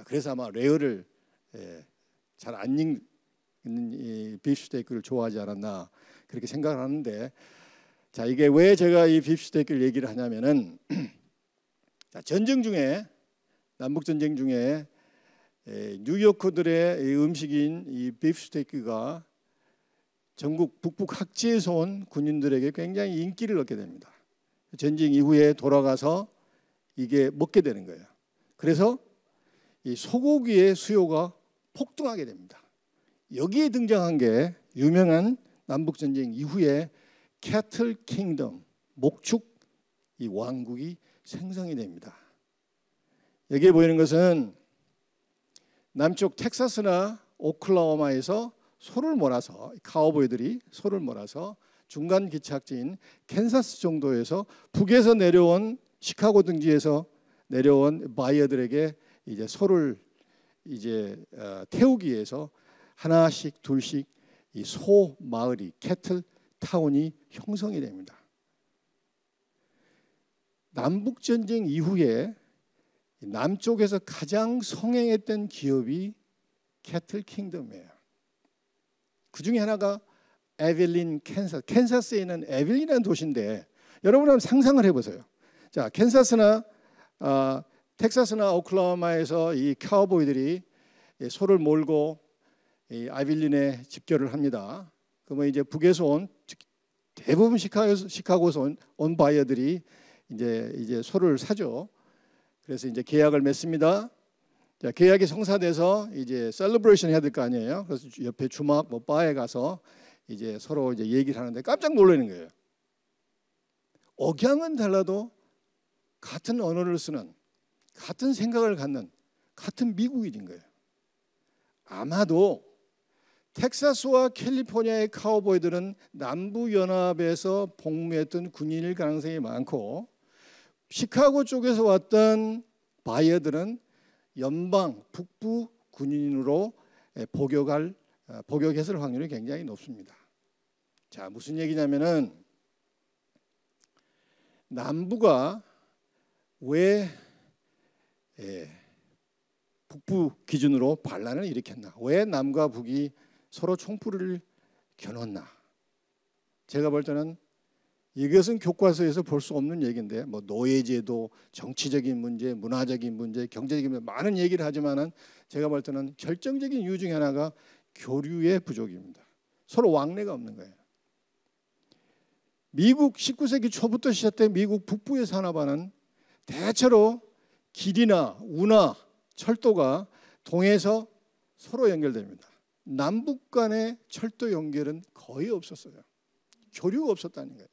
그래서 아마 레어를 잘 안 익는 이 비프 스테이크를 좋아하지 않았나 그렇게 생각을 하는데, 자, 이게 왜 제가 이 비프 스테이크를 얘기를 하냐면은 자, 전쟁 중에 남북 전쟁 중에 뉴요커들의 음식인 이 비프 스테이크가 전국 북북 학지에서 온 군인들에게 굉장히 인기를 얻게 됩니다. 전쟁 이후에 돌아가서 이게 먹게 되는 거예요. 그래서 이 소고기의 수요가 폭등하게 됩니다. 여기에 등장한 게 유명한 남북 전쟁 이후에 캐틀 킹덤, 목축 이 왕국이 생성이 됩니다. 여기에 보이는 것은 남쪽 텍사스나 오클라호마에서 소를 몰아서 카우보이들이 소를 몰아서 중간 기착지인 캔사스 정도에서 북에서 내려온 시카고 등지에서 내려온 바이어들에게 이제 소를 이제 태우기 위해서 하나씩 둘씩 이 소 마을이 캐틀 타운이 형성이 됩니다. 남북 전쟁 이후에 남쪽에서 가장 성행했던 기업이 캐틀 킹덤이에요. 그 중에 하나가 에벨린, 캔사스에 있는 에벨린이라는 도시인데 여러분 한번 상상을 해보세요. 자, 캔사스나 텍사스나 오클라호마에서 이 카우보이들이 소를 몰고 이 아빌린에 집결을 합니다. 그러면 이제 북에서 온 대부분 시카고에서 온 바이어들이 이제 소를 사죠. 그래서 이제 계약을 맺습니다. 자, 계약이 성사돼서 이제 셀러브레이션 해야 될 거 아니에요. 그래서 옆에 주막 뭐 바에 가서 이제 서로 이제 얘기를 하는데 깜짝 놀라는 거예요. 억양은 달라도 같은 언어를 쓰는, 같은 생각을 갖는 같은 미국인인 거예요. 아마도 텍사스와 캘리포니아의 카우보이들은 남부 연합에서 복무했던 군인일 가능성이 많고, 시카고 쪽에서 왔던 바이어들은 연방 북부 군인으로 복역했을 확률이 굉장히 높습니다. 자, 무슨 얘기냐면은 남부가 왜 북부 기준으로 반란을 일으켰나? 왜 남과 북이 서로 총불을 겨눴나? 제가 볼 때는 이것은 교과서에서 볼 수 없는 얘기인데, 뭐 노예제도, 정치적인 문제, 문화적인 문제, 경제적인 문제 많은 얘기를 하지만은 제가 볼 때는 결정적인 이유 중에 하나가 교류의 부족입니다. 서로 왕래가 없는 거예요. 미국 19세기 초부터 시작된 미국 북부의 산업화는 대체로 길이나 운하, 철도가 동해에서 서로 연결됩니다. 남북 간의 철도 연결은 거의 없었어요. 교류가 없었다는 거예요.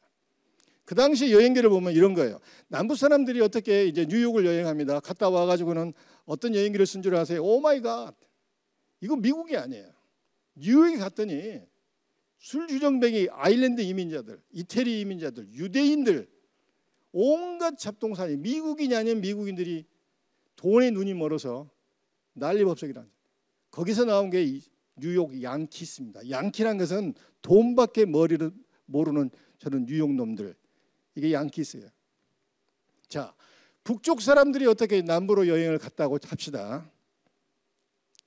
그 당시 여행기를 보면 이런 거예요. 남부 사람들이 어떻게 이제 뉴욕을 여행합니다. 갔다 와가지고는 어떤 여행기를 쓴 줄 아세요? 오 마이 갓, 이거 미국이 아니에요. 뉴욕에 갔더니 술주정뱅이 아일랜드 이민자들, 이태리 이민자들, 유대인들, 온갖 잡동사니 미국인이 아닌 미국인들이 돈에 눈이 멀어서 난리법석이라는, 거기서 나온 게 뉴욕 양키스입니다. 양키란 것은 돈밖에 머리를 모르는 저런 뉴욕 놈들, 이게 양키스예요. 자, 북쪽 사람들이 어떻게 남부로 여행을 갔다고 합시다.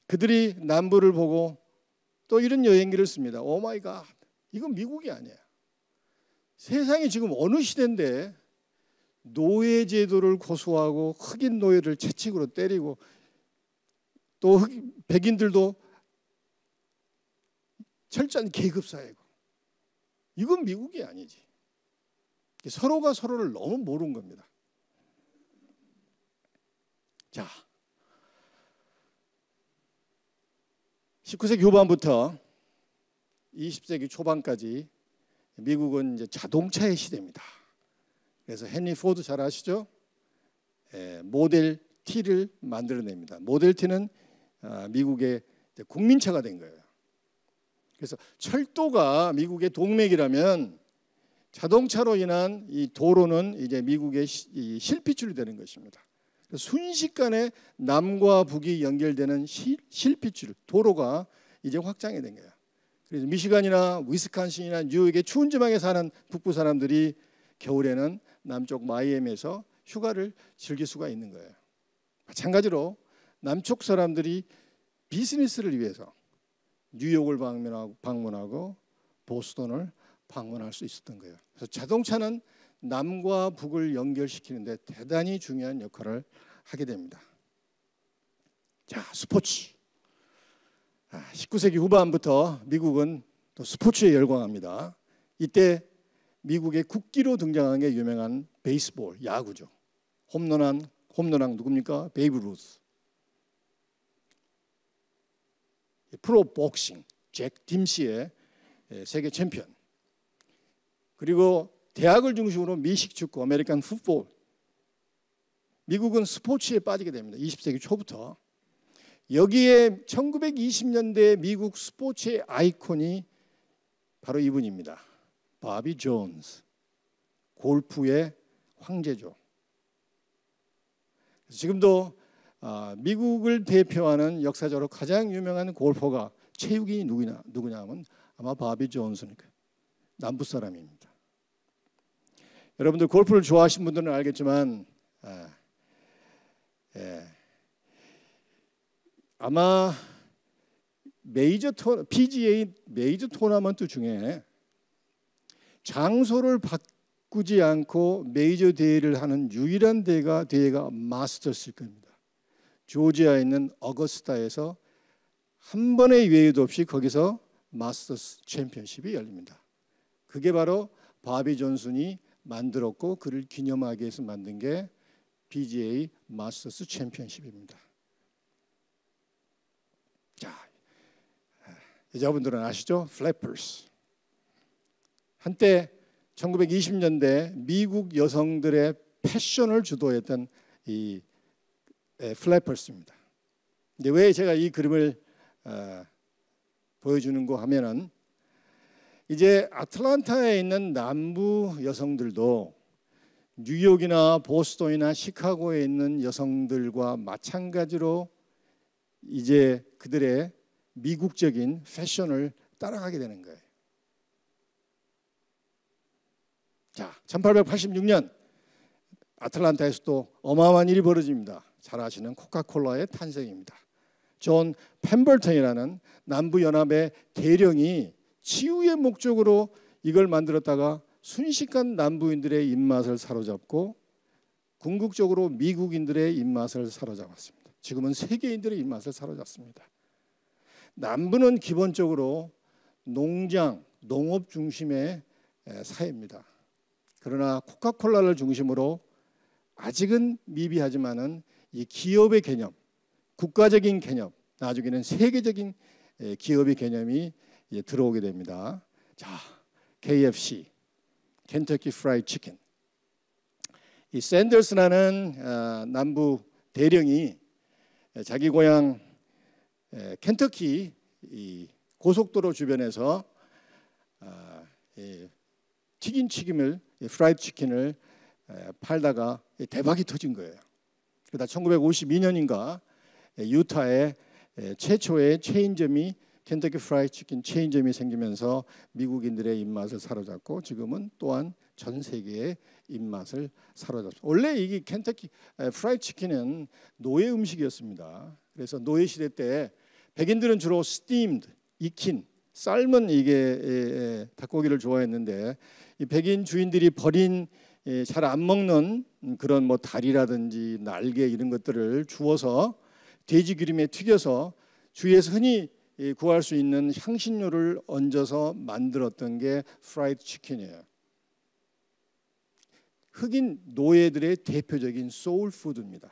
그들이 남부를 보고 또 이런 여행기를 씁니다. 오 마이 갓, 이건 미국이 아니야. 세상이 지금 어느 시대인데 노예 제도를 고수하고 흑인 노예를 채찍으로 때리고 또 백인들도 철저한 계급 사회고, 이건 미국이 아니지. 서로가 서로를 너무 모르는 겁니다. 자, 19세기 후반부터 20세기 초반까지 미국은 이제 자동차의 시대입니다. 그래서 헨리 포드 잘 아시죠? 모델 T를 만들어냅니다. 모델 T는 미국의 국민차가 된 거예요. 그래서 철도가 미국의 동맥이라면 자동차로 인한 이 도로는 이제 미국의 실핏줄이 되는 것입니다. 순식간에 남과 북이 연결되는 실핏줄, 도로가 이제 확장이 된 거예요. 그래서 미시간이나 위스콘신이나 뉴욕의 추운 지방에 사는 북부 사람들이 겨울에는 남쪽 마이애미에서 휴가를 즐길 수가 있는 거예요. 마찬가지로 남쪽 사람들이 비즈니스를 위해서 뉴욕을 방문하고 보스턴을 방문할 수 있었던 거예요. 그래서 자동차는 남과 북을 연결시키는데 대단히 중요한 역할을 하게 됩니다. 자, 스포츠. 19세기 후반부터 미국은 또 스포츠에 열광합니다. 이때 미국의 국기로 등장한 게 유명한 베이스볼, 야구죠. 홈런왕 누굽니까? 베이브 루스. 프로 복싱, 잭 딤시의 세계 챔피언. 그리고 대학을 중심으로 미식 축구, 아메리칸 풋볼. 미국은 스포츠에 빠지게 됩니다. 20세기 초부터. 여기에 1920년대 미국 스포츠의 아이콘이 바로 이분입니다. 바비 존스. 골프의 황제죠. 지금도 미국을 대표하는 역사적으로 가장 유명한 골퍼가 체육인이 누구냐 하면 아마 바비 존스니까 남부 사람입니다. 여러분들 골프를 좋아하시는 분들은 알겠지만 아마 PGA 메이저 토너먼트 중에 장소를 바꾸지 않고 메이저 대회를 하는 유일한 대회가 마스터스일 겁니다. 조지아에 있는 어거스타에서 한 번의 예외도 없이 거기서 마스터스 챔피언십이 열립니다. 그게 바로 바비 존슨이 만들었고 그를 기념하기 위해서 만든 게 PGA 마스터스 챔피언십입니다. 자, 여자분들은 아시죠? 플래퍼스. 한때 1920년대 미국 여성들의 패션을 주도했던 이 플래퍼스입니다. 근데 왜 제가 이 그림을 보여주는가 하면은 이제 아틀란타에 있는 남부 여성들도 뉴욕이나 보스턴이나 시카고에 있는 여성들과 마찬가지로 이제 그들의 미국적인 패션을 따라가게 되는 거예요. 자, 1886년 아틀란타에서 또 어마어마한 일이 벌어집니다. 잘 아시는 코카콜라의 탄생입니다. 존 펜버턴이라는 남부연합의 대령이 치유의 목적으로 이걸 만들었다가 순식간 남부인들의 입맛을 사로잡고 궁극적으로 미국인들의 입맛을 사로잡았습니다. 지금은 세계인들의 입맛을 사로잡습니다. 남부는 기본적으로 농장, 농업 중심의 사회입니다. 그러나 코카콜라를 중심으로 아직은 미비하지만은 이 기업의 개념, 국가적인 개념, 나중에는 세계적인 기업의 개념이 들어오게 됩니다. 자, KFC, 켄터키 프라이드 치킨. 이 샌더스라는 남부 대령이 자기 고향 켄터키 이 고속도로 주변에서 튀긴 튀김을 프라이드 치킨을 팔다가 대박이 터진 거예요. 그러다 1952년인가 유타에 최초의 체인점이 켄터키 프라이드 치킨 체인점이 생기면서 미국인들의 입맛을 사로잡고 지금은 또한 전 세계의 입맛을 사로잡습니다. 원래 이 켄터키 프라이드 치킨은 노예 음식이었습니다. 그래서 노예 시대 때 백인들은 주로 스팀드, 익힌, 삶은 이게 닭고기를 좋아했는데 이 백인 주인들이 버린 잘 안 먹는 그런 뭐 다리라든지 날개 이런 것들을 주워서 돼지 기름에 튀겨서 주위에서 흔히 구할 수 있는 향신료를 얹어서 만들었던 게 프라이드 치킨이에요. 흑인 노예들의 대표적인 소울 푸드입니다.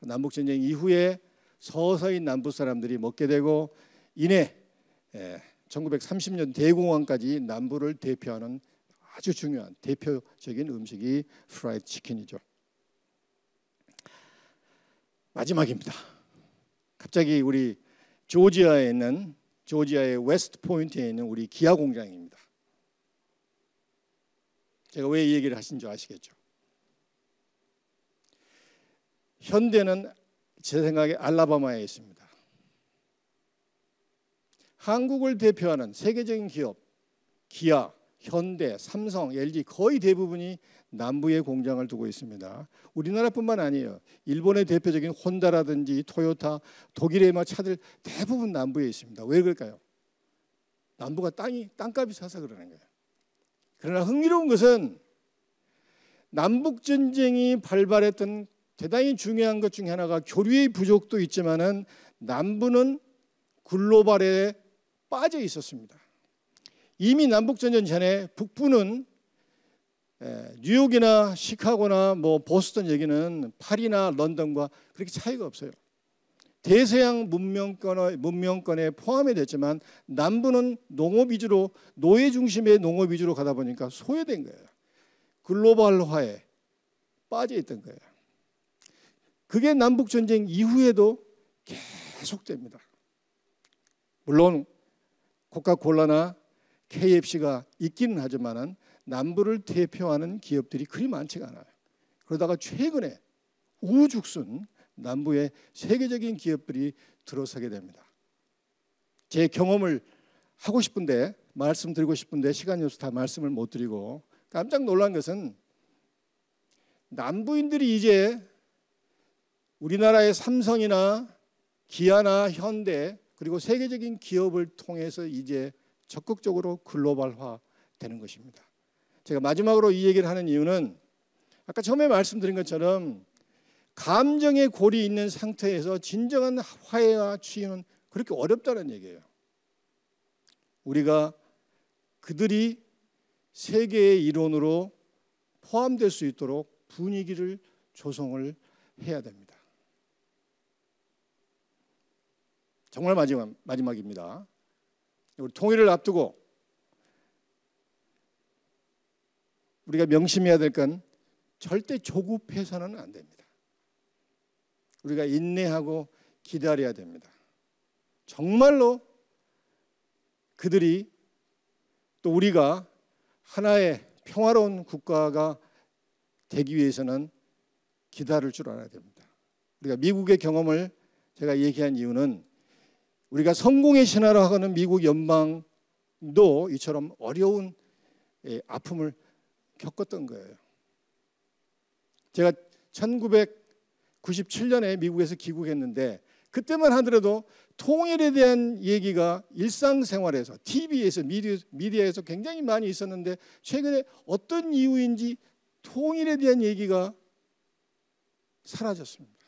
남북전쟁 이후에 서서히 남부 사람들이 먹게 되고 이내 1930년 대공황까지 남부를 대표하는 아주 중요한 대표적인 음식이 프라이드 치킨이죠. 마지막입니다. 갑자기 우리 조지아에 있는 조지아의 웨스트 포인트에 있는 우리 기아 공장입니다. 제가 왜 이 얘기를 하신 줄 아시겠죠? 현대는 제 생각에 알라바마에 있습니다. 한국을 대표하는 세계적인 기업 기아, 현대, 삼성, LG 거의 대부분이 남부에 공장을 두고 있습니다. 우리나라뿐만 아니에요. 일본의 대표적인 혼다라든지 토요타, 독일의 차들 대부분 남부에 있습니다. 왜 그럴까요? 남부가 땅값이 싸서 그러는 거예요. 그러나 흥미로운 것은 남북전쟁이 발발했던 대단히 중요한 것 중에 하나가 교류의 부족도 있지만은 남부는 글로벌에 빠져 있었습니다. 이미 남북전쟁 전에 북부는 뉴욕이나 시카고나 뭐 보스턴 여기는 파리나 런던과 그렇게 차이가 없어요. 대서양 문명권에 포함이 됐지만 남부는 농업 위주로 노예 중심의 농업 위주로 가다 보니까 소외된 거예요. 글로벌화에 빠져 있던 거예요. 그게 남북전쟁 이후에도 계속됩니다. 물론 코카콜라나 KFC가 있기는 하지만은 남부를 대표하는 기업들이 그리 많지가 않아요. 그러다가 최근에 우죽순 남부의 세계적인 기업들이 들어서게 됩니다. 제 경험을 하고 싶은데 말씀드리고 싶은데 시간이 없어서 다 말씀을 못 드리고 깜짝 놀란 것은 남부인들이 이제 우리나라의 삼성이나 기아나 현대 그리고 세계적인 기업을 통해서 이제 적극적으로 글로벌화 되는 것입니다. 제가 마지막으로 이 얘기를 하는 이유는 아까 처음에 말씀드린 것처럼 감정의 골이 있는 상태에서 진정한 화해와 치유는 그렇게 어렵다는 얘기예요. 우리가 그들이 세계의 일원으로 포함될 수 있도록 분위기를 조성을 해야 됩니다. 정말 마지막입니다. 우리 통일을 앞두고 우리가 명심해야 될 건 절대 조급해서는 안 됩니다. 우리가 인내하고 기다려야 됩니다. 정말로 그들이 또 우리가 하나의 평화로운 국가가 되기 위해서는 기다릴 줄 알아야 됩니다. 우리가 미국의 경험을 제가 얘기한 이유는 우리가 성공의 신화로 하는 미국 연방도 이처럼 어려운 아픔을 겪었던 거예요. 제가 1997년에 미국에서 귀국했는데 그때만 하더라도 통일에 대한 얘기가 일상생활에서 TV에서 미디어에서 굉장히 많이 있었는데 최근에 어떤 이유인지 통일에 대한 얘기가 사라졌습니다.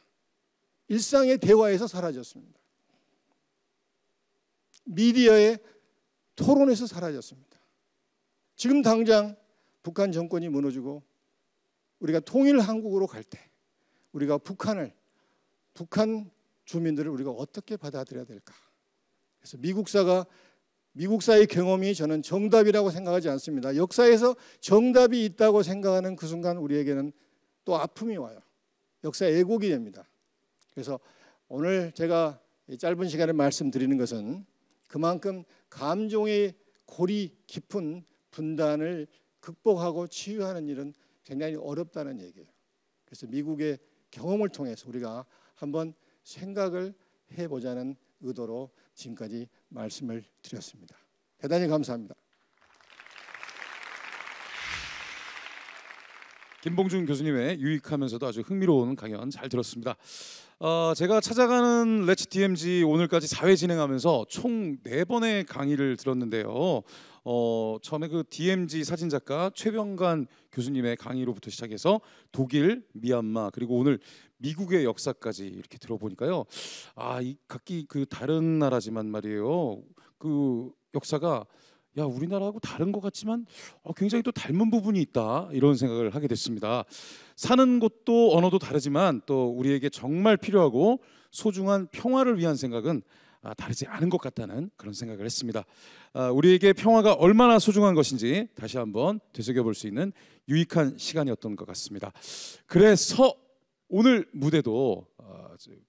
일상의 대화에서 사라졌습니다. 미디어의 토론에서 사라졌습니다. 지금 당장 북한 정권이 무너지고 우리가 통일 한국으로 갈 때 우리가 북한 주민들을 우리가 어떻게 받아들여야 될까? 그래서 미국사의 경험이 저는 정답이라고 생각하지 않습니다. 역사에서 정답이 있다고 생각하는 그 순간 우리에게는 또 아픔이 와요. 역사 왜곡이 됩니다. 그래서 오늘 제가 짧은 시간에 말씀드리는 것은 그만큼 감정의 골이 깊은 분단을 극복하고 치유하는 일은 굉장히 어렵다는 얘기예요. 그래서 미국의 경험을 통해서 우리가 한번 생각을 해보자는 의도로 지금까지 말씀을 드렸습니다. 대단히 감사합니다. 김봉준 교수님의 유익하면서도 아주 흥미로운 강연 잘 들었습니다. 제가 찾아가는 렛츠 DMZ 오늘까지 4회 진행하면서 총 4번의 강의를 들었는데요. 처음에 그 DMZ 사진작가 최병관 교수님의 강의로부터 시작해서 독일, 미얀마 그리고 오늘 미국의 역사까지 이렇게 들어보니까요. 이 각기 그 다른 나라지만 말이에요. 그 역사가 우리나라하고 다른 것 같지만 굉장히 또 닮은 부분이 있다 이런 생각을 하게 됐습니다. 사는 곳도 언어도 다르지만 또 우리에게 정말 필요하고 소중한 평화를 위한 생각은 다르지 않은 것 같다는 그런 생각을 했습니다. 우리에게 평화가 얼마나 소중한 것인지 다시 한번 되새겨볼 수 있는 유익한 시간이었던 것 같습니다. 그래서 오늘 무대도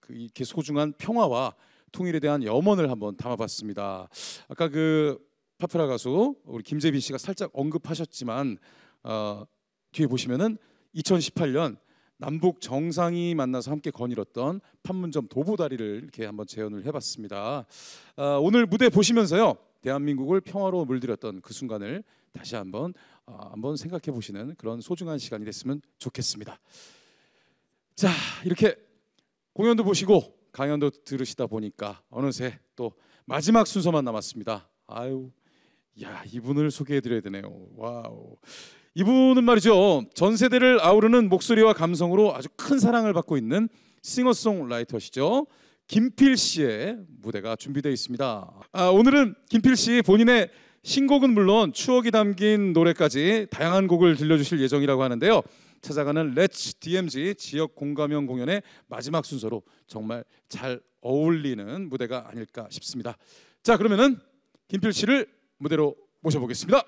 이렇게 소중한 평화와 통일에 대한 염원을 한번 담아봤습니다. 아까 그 파프라 가수 우리 김재빈 씨가 살짝 언급하셨지만 뒤에 보시면은 2018년 남북 정상이 만나서 함께 거닐었던 판문점 도보다리를 이렇게 한번 재현을 해봤습니다. 오늘 무대 보시면서요 대한민국을 평화로 물들였던 그 순간을 다시 한번 생각해 보시는 그런 소중한 시간이 됐으면 좋겠습니다. 자, 이렇게 공연도 보시고 강연도 들으시다 보니까 어느새 또 마지막 순서만 남았습니다. 이분을 소개해드려야 되네요. 와우. 이분은 말이죠. 전 세대를 아우르는 목소리와 감성으로 아주 큰 사랑을 받고 있는 싱어송라이터시죠. 김필 씨의 무대가 준비되어 있습니다. 오늘은 김필 씨 본인의 신곡은 물론 추억이 담긴 노래까지 다양한 곡을 들려주실 예정이라고 하는데요. 찾아가는 렛츠 DMZ 지역 공감형 공연의 마지막 순서로 정말 잘 어울리는 무대가 아닐까 싶습니다. 자, 그러면은 김필 씨를 무대로 모셔보겠습니다.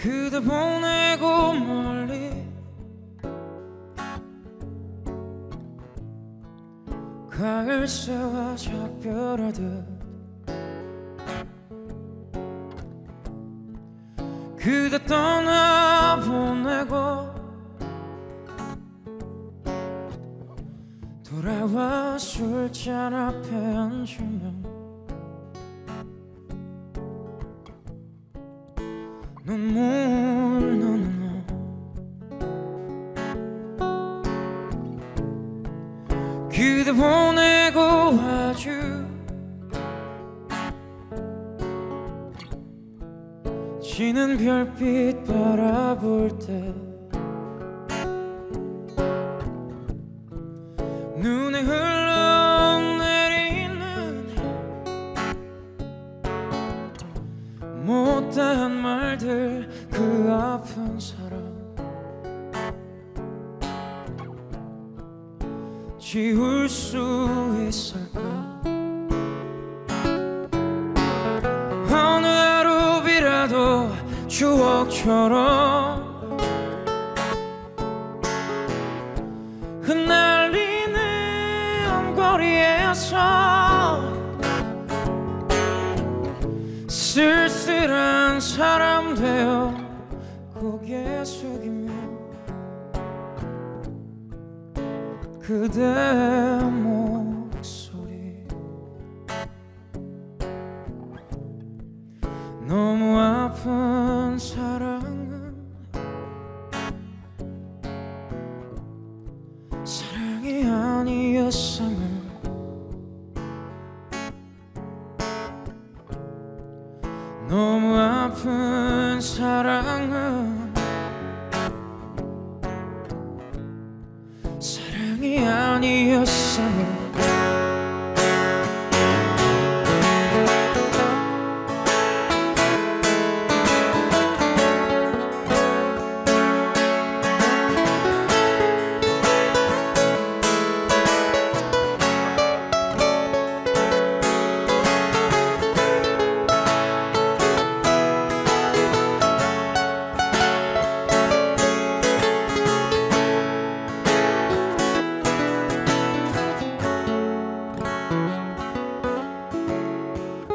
그대 보내고 멀리 가을새와 작별하듯 그대 떠나보내고 술잔 앞에 앉으면 눈물 나는 그대 보내고 아주 지는 별빛 바라볼 때 눈에 흘러내리는 못다한 말들 그 아픈 사람 지울 수 있을까 어느 하루비라도 추억처럼 흩날리는 거리에서 쓸쓸한 사람 되어 고개 숙이며 그대 목소리 너무 아픈 사랑은 사랑이 아니었음을 너무 아픈 사랑은 사랑이 아니었음을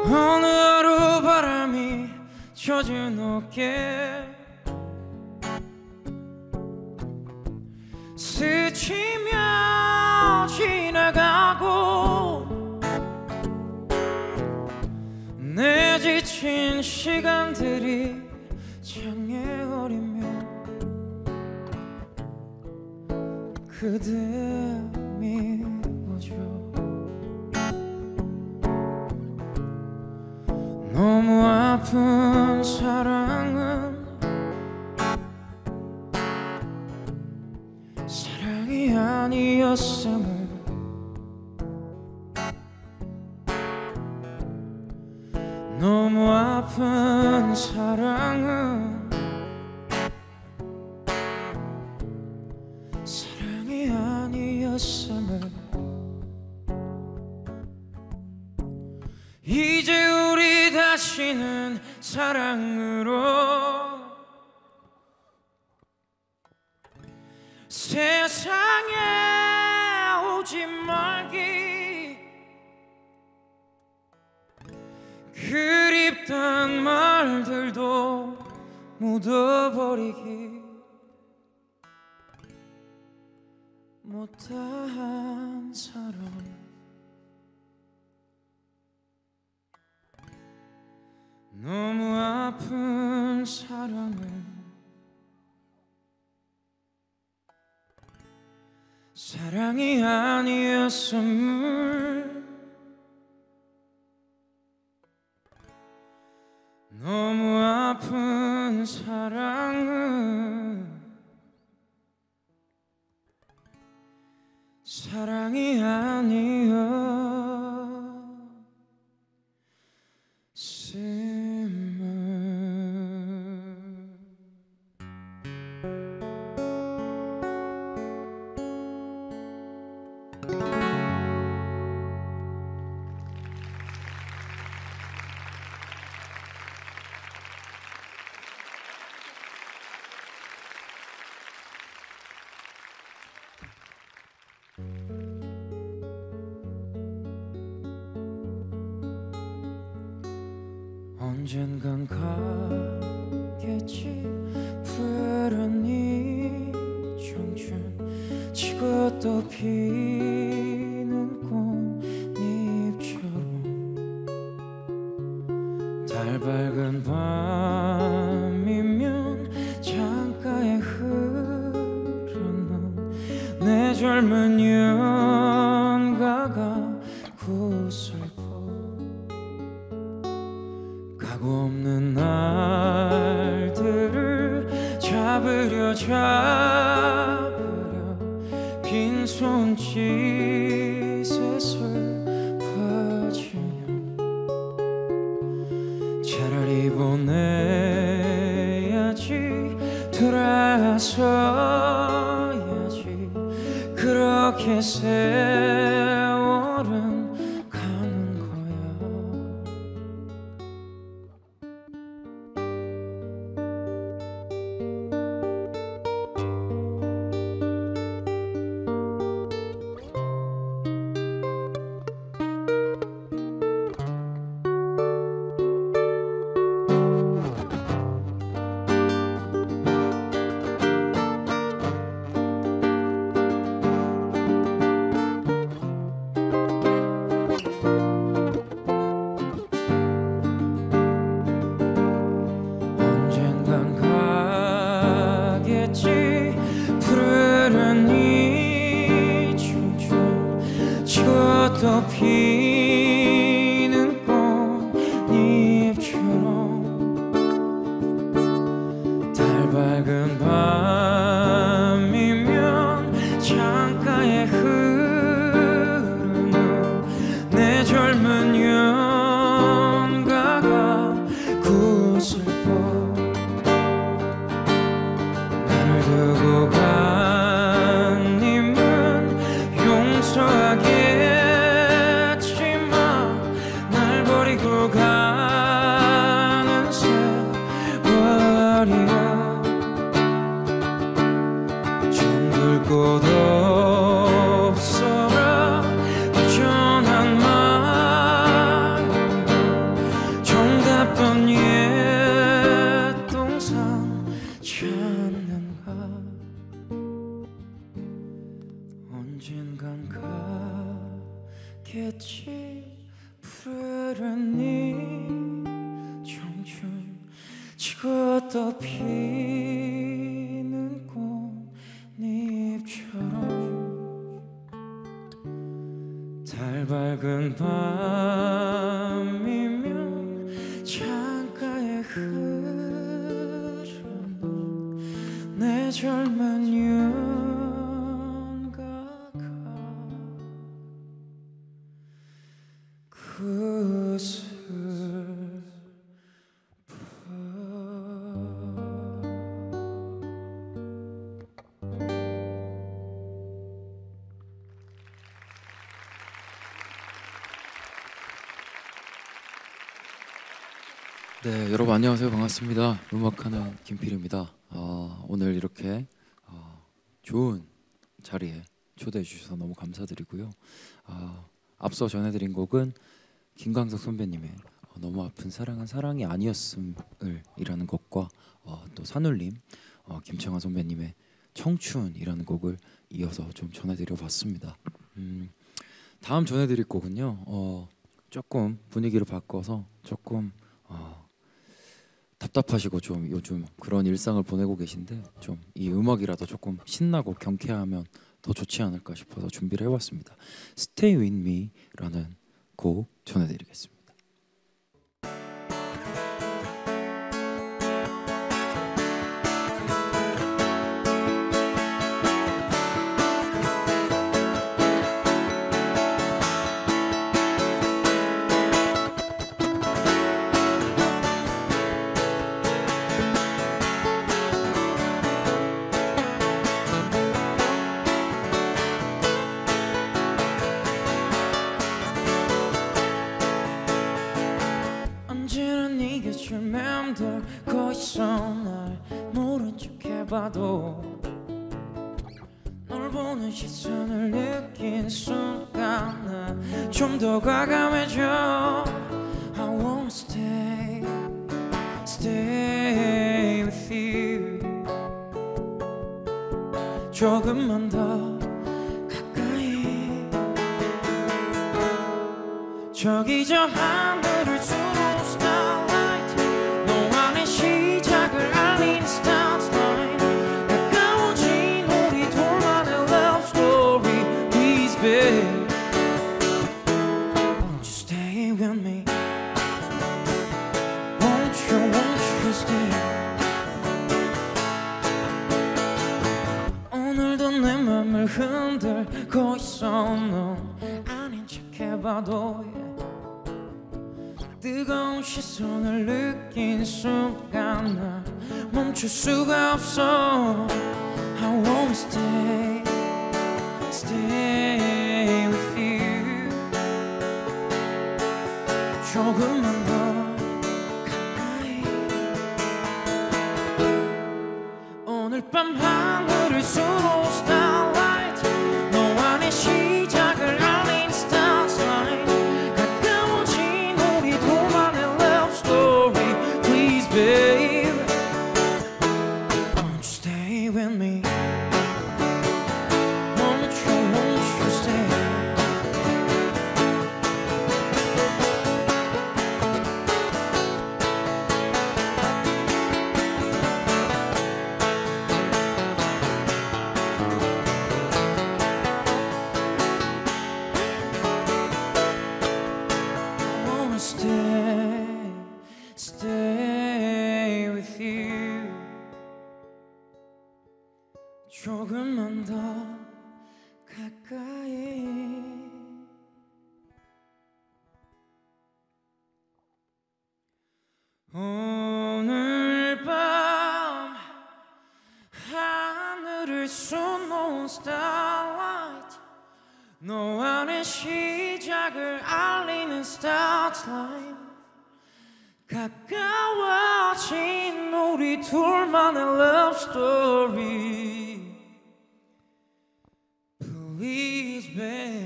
어느 하루 바람이 젖은 어깨 스치며 지나가고 내 지친 시간들이 창에 어리며 그대 미워져 너무 아픈 사랑은 사랑이 아니었음을 너무 아픈 사랑은 사랑이 아니었음을 이제 우리 다시는 사랑으로 세상에 오지 말기 그립단 말들도 묻어버리기 못다한 사람 너무 아픈 사랑은 사랑이 아니었음을 너무 아픈 사랑은 사랑이 언젠간 가겠지 푸른 이 청춘 지고 또 피는 꽃 젊은 연가가 곳을 가고 없는 날들을 잡으려 빈손짓을 퍼지면 차라리 보내야지 돌아서야지 그렇게 세월은 가는 거야. 또 피는 꽃잎처럼 달 밝은 밤이면 창가에 흐르는 내 젊은 연가가 꽃을 보 나를 두고 간 님은 용서하게 가는 세월이야. 정들 곳 없어라 부전한 마음 정답던 옛 동상 찾는가. 언젠간 가겠지 푸른 네 청춘 지고 또 피는 꽃잎처럼 달 밝은 밤이면 창가에 흐르는 내 젊은 연가가 그것을 네, 여러분 안녕하세요. 반갑습니다. 음악하는 김필입니다. 오늘 이렇게 좋은 자리에 초대해 주셔서 너무 감사드리고요. 앞서 전해드린 곡은 김광석 선배님의 너무 아픈 사랑은 사랑이 아니었음을 이라는 곡과 또 산울림 김창완 선배님의 청춘이라는 곡을 이어서 좀 전해드려 봤습니다. 다음 전해드릴 곡은요 조금 분위기를 바꿔서 조금 답답하시고 좀 요즘 그런 일상을 보내고 계신데 좀 이 음악이라도 조금 신나고 경쾌하면 더 좋지 않을까 싶어서 준비를 해봤습니다. Stay With Me라는 곡 전해드리겠습니다. 맴돌고 있어. 날 모른 척 해봐도 널 보는 시선을 느낀 순간 난 좀 더 과감해져. I wanna stay with you. 조금만 더 가까이. 저기 저 하늘을 수놓은 시작을 알린 스타트 라인. 가까워진 우리 둘만의 love story. 흔들고 있어. 넌 아닌 척 해봐도 뜨거운 시선을 느낀 순간 나 멈출 수가 없어. I wanna stay, stay with you. 조금만 더 가까이. 오늘 밤 하늘을 수놓은 starlight, 너와 내 시작을 알린 starlight. 가까워진 우리 둘만의 love story. Please babe, won't you stay with me? Won't you stay? I wanna stay, stay with you. 조금만 더 가까이. 오늘 밤 하늘을 수놓은 starlight, 너와 내 시작을 알리는 starlight. 가까워진 우리 둘만의 love story. Please babe.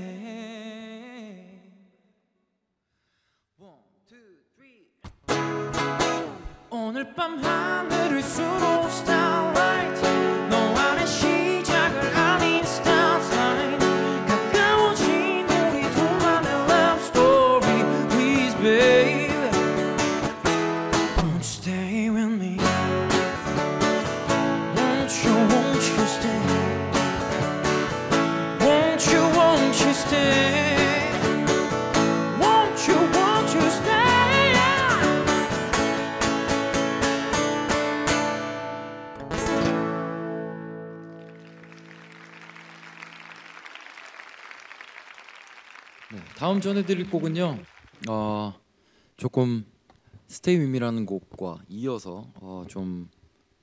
1, 2, 3. 오늘 밤 하늘을 수놓은 starlight, 너와 내 시작을 알린 starlight. 가까워진 우리 둘만의 love story. Please babe, won't you stay with me? Won't you stay? Won't you stay? Won't you stay? 네, 다음 전해드릴 곡은요. 조금 Stay With Me라는 곡과 이어서 좀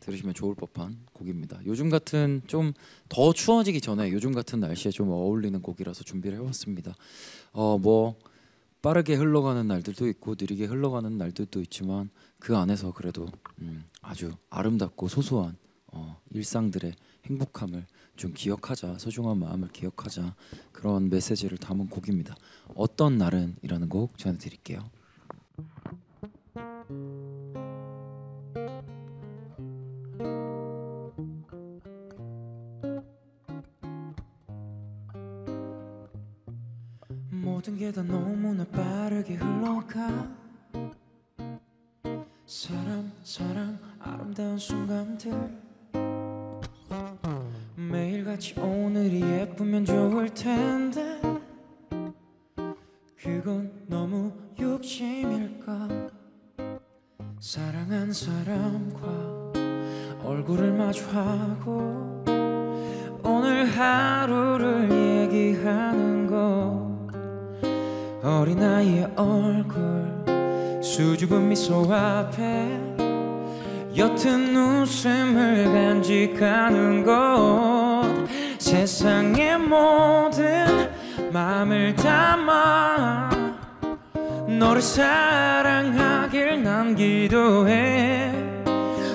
들으시면 좋을 법한 곡입니다. 요즘 같은 좀 더 추워지기 전에 요즘 같은 날씨에 좀 어울리는 곡이라서 준비를 해왔습니다. 뭐 빠르게 흘러가는 날들도 있고 느리게 흘러가는 날들도 있지만 그 안에서 그래도 아주 아름답고 소소한 일상들의 행복함을 좀 기억하자, 소중한 마음을 기억하자, 그런 메시지를 담은 곡입니다. 어떤 날은 이라는 곡 전해드릴게요. 모든 게 다 너무나 빠르게 흘러가. 사랑 아름다운 순간들. 매일같이 오늘이 예쁘면 좋을 텐데 그건 너무 욕심일까. 사랑한 사람과 얼굴을 마주하고 오늘 하루를 얘기하는 거. 어린아이의 얼굴 수줍은 미소 앞에 옅은 웃음을 간직하는 것. 세상의 모든 마음을 담아 너를 사랑하길 난 기도해.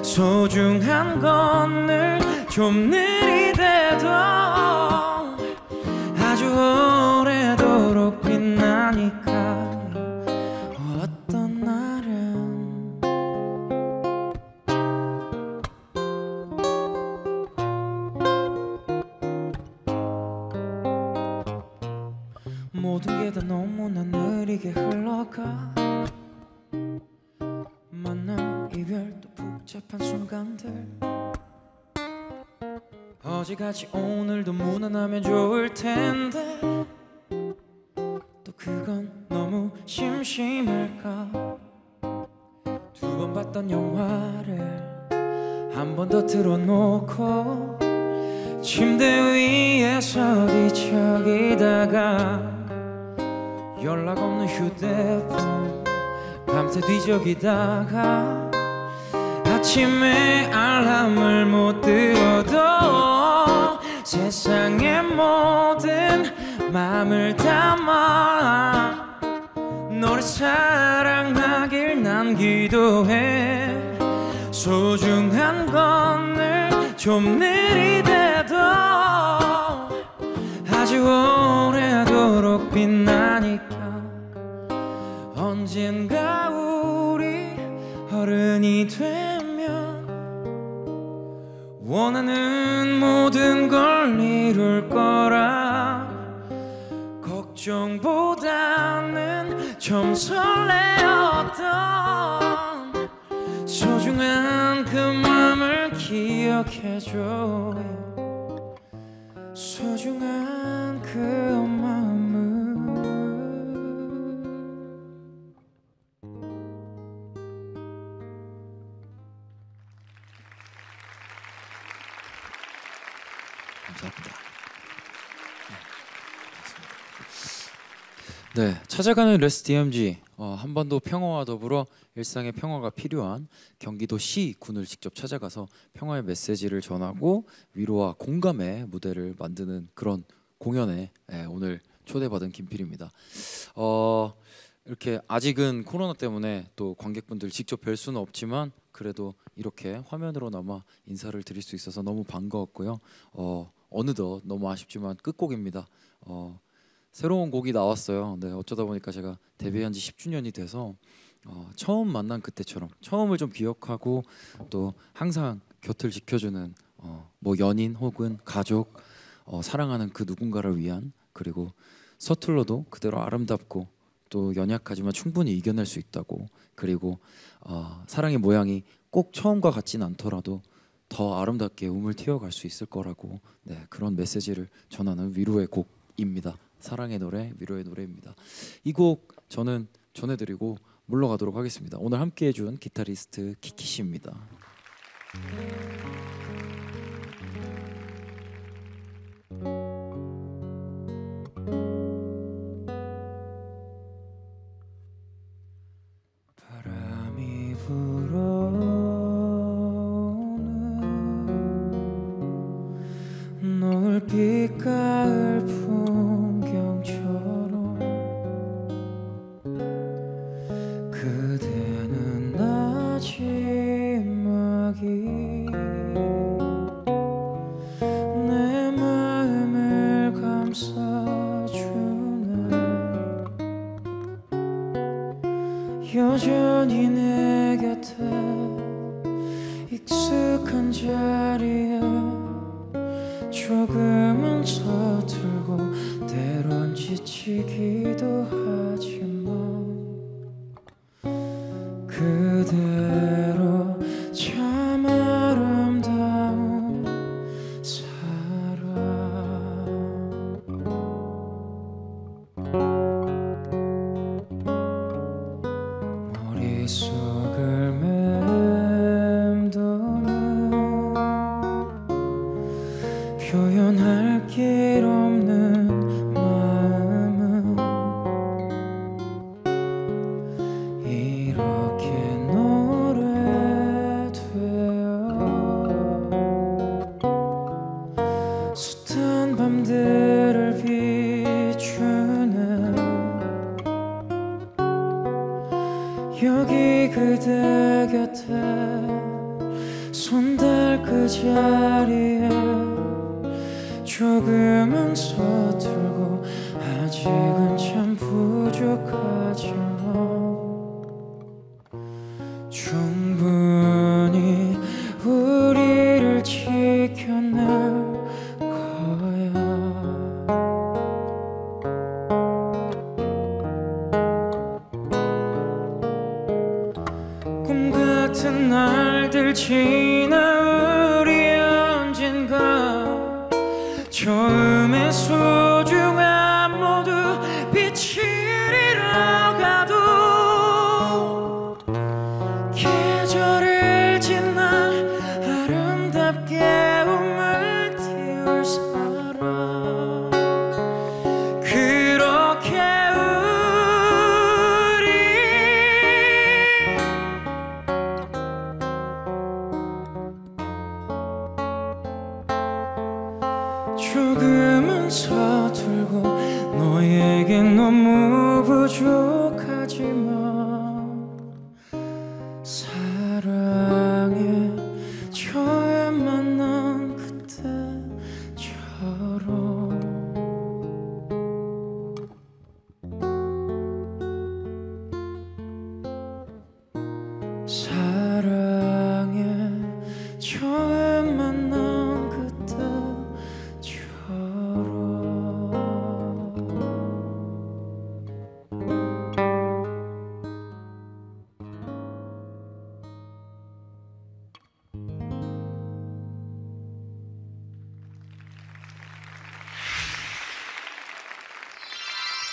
소중한 건 늘 좀 느리대도 아주 오래도록 빛나니까. 어떤 날은 모든 게 다 너무나 느리게 흘러가. 만남 이별 또 복잡한 순간들. 어제같이 오늘도 무난하면 좋을 텐데 또 그건 너무 심심할까. 두 번 봤던 영화를 한 번 더 틀어놓고 침대 위에서 뒤척이다가 연락 없는 휴대폰 밤새 뒤적이다가 아침에 알람을 못 들어도 세상의 모든 마음을 담아 너를 사랑하길 난 기도해. 소중한 건 늘 좀 느리대도 아주 오래도록 빛나니까 언젠가 우리 어른이 되면 원하는 모든 걸 이룰 거라. 걱정보다는 좀 설레었던 소중한 그 마음을 기억해줘요. 소중한 그 마음을. 감사합니다. 네, 찾아가는 레스 DMG. 한반도 평화와 더불어 일상의 평화가 필요한 경기도 시 군을 직접 찾아가서 평화의 메시지를 전하고 위로와 공감의 무대를 만드는 그런 공연에 오늘 초대받은 김필입니다. 이렇게 아직은 코로나 때문에 또 관객분들 직접 뵐 수는 없지만 그래도 이렇게 화면으로나마 인사를 드릴 수 있어서 너무 반가웠고요. 어느덧 너무 아쉽지만 끝곡입니다. 새로운 곡이 나왔어요. 네, 어쩌다 보니까 제가 데뷔한 지 10주년이 돼서 처음 만난 그때처럼 처음을 좀 기억하고 또 항상 곁을 지켜주는 뭐 연인 혹은 가족, 사랑하는 그 누군가를 위한, 그리고 서툴러도 그대로 아름답고 또 연약하지만 충분히 이겨낼 수 있다고, 그리고 사랑의 모양이 꼭 처음과 같진 않더라도 더 아름답게 um을 튀어갈 수 있을 거라고, 네, 그런 메시지를 전하는 위로의 곡입니다. 사랑의 노래, 위로의 노래입니다. 이 곡 저는 전해드리고 물러가도록 하겠습니다. 오늘 함께해준 기타리스트 키키 씨입니다. 바람이 불어오는 노을빛 가을 풍경처럼 그대는 마지막이 내 마음을 감싸주네. 여전히 내 곁에 익숙한 자리에 조금은 서툴고 때론 지치기도 하지만 그대로 참 아름다운 사랑. 머릿속을 맴도는 표현할 길 없는 마음은 이렇게 노래되어 숱한 밤들을 비추네. 여기 그대 곁에 손 닿을 그 자리에 조금은 서툴고 아직은 참 부족하지만 충분히 우리를 지켜낼 거야. 꿈 같은 날들 지나 우리 언젠가 처음에 소중한 모두 빛을 잃어가도 계절을 지나 아름답게 um을 띄울 조금은 서툴고 너에겐 너무 부족하지만 사랑해 처음 만난 그때처럼 사랑해 처음 만난 그때처럼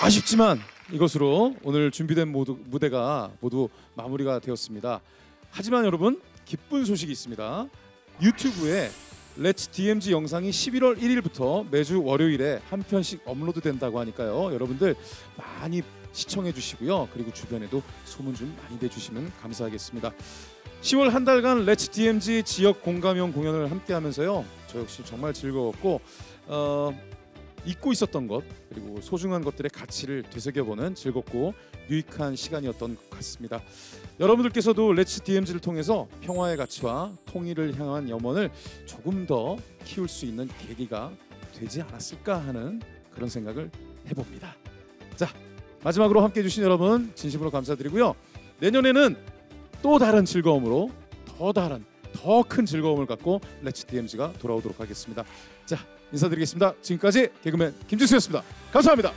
아쉽지만 이것으로 오늘 준비된 무대가 모두 마무리가 되었습니다. 하지만 여러분 기쁜 소식이 있습니다. 유튜브에 Let's DMZ 영상이 11월 1일부터 매주 월요일에 한 편씩 업로드 된다고 하니까요. 여러분들 많이 시청해 주시고요. 그리고 주변에도 소문 좀 많이 내주시면 감사하겠습니다. 10월 한 달간 Let's DMZ 지역 공감형 공연을 함께 하면서요. 저 역시 정말 즐거웠고 잊고 있었던 것 그리고 소중한 것들의 가치를 되새겨보는 즐겁고 유익한 시간이었던 것 같습니다. 여러분들께서도 Let's DMZ를 통해서 평화의 가치와 통일을 향한 염원을 조금 더 키울 수 있는 계기가 되지 않았을까 하는 그런 생각을 해봅니다. 자, 마지막으로 함께해 주신 여러분 진심으로 감사드리고요. 내년에는 또 다른 즐거움으로 더 큰 즐거움을 갖고 Let's DMZ가 돌아오도록 하겠습니다. 자, 인사드리겠습니다. 지금까지 개그맨 김지수였습니다. 감사합니다.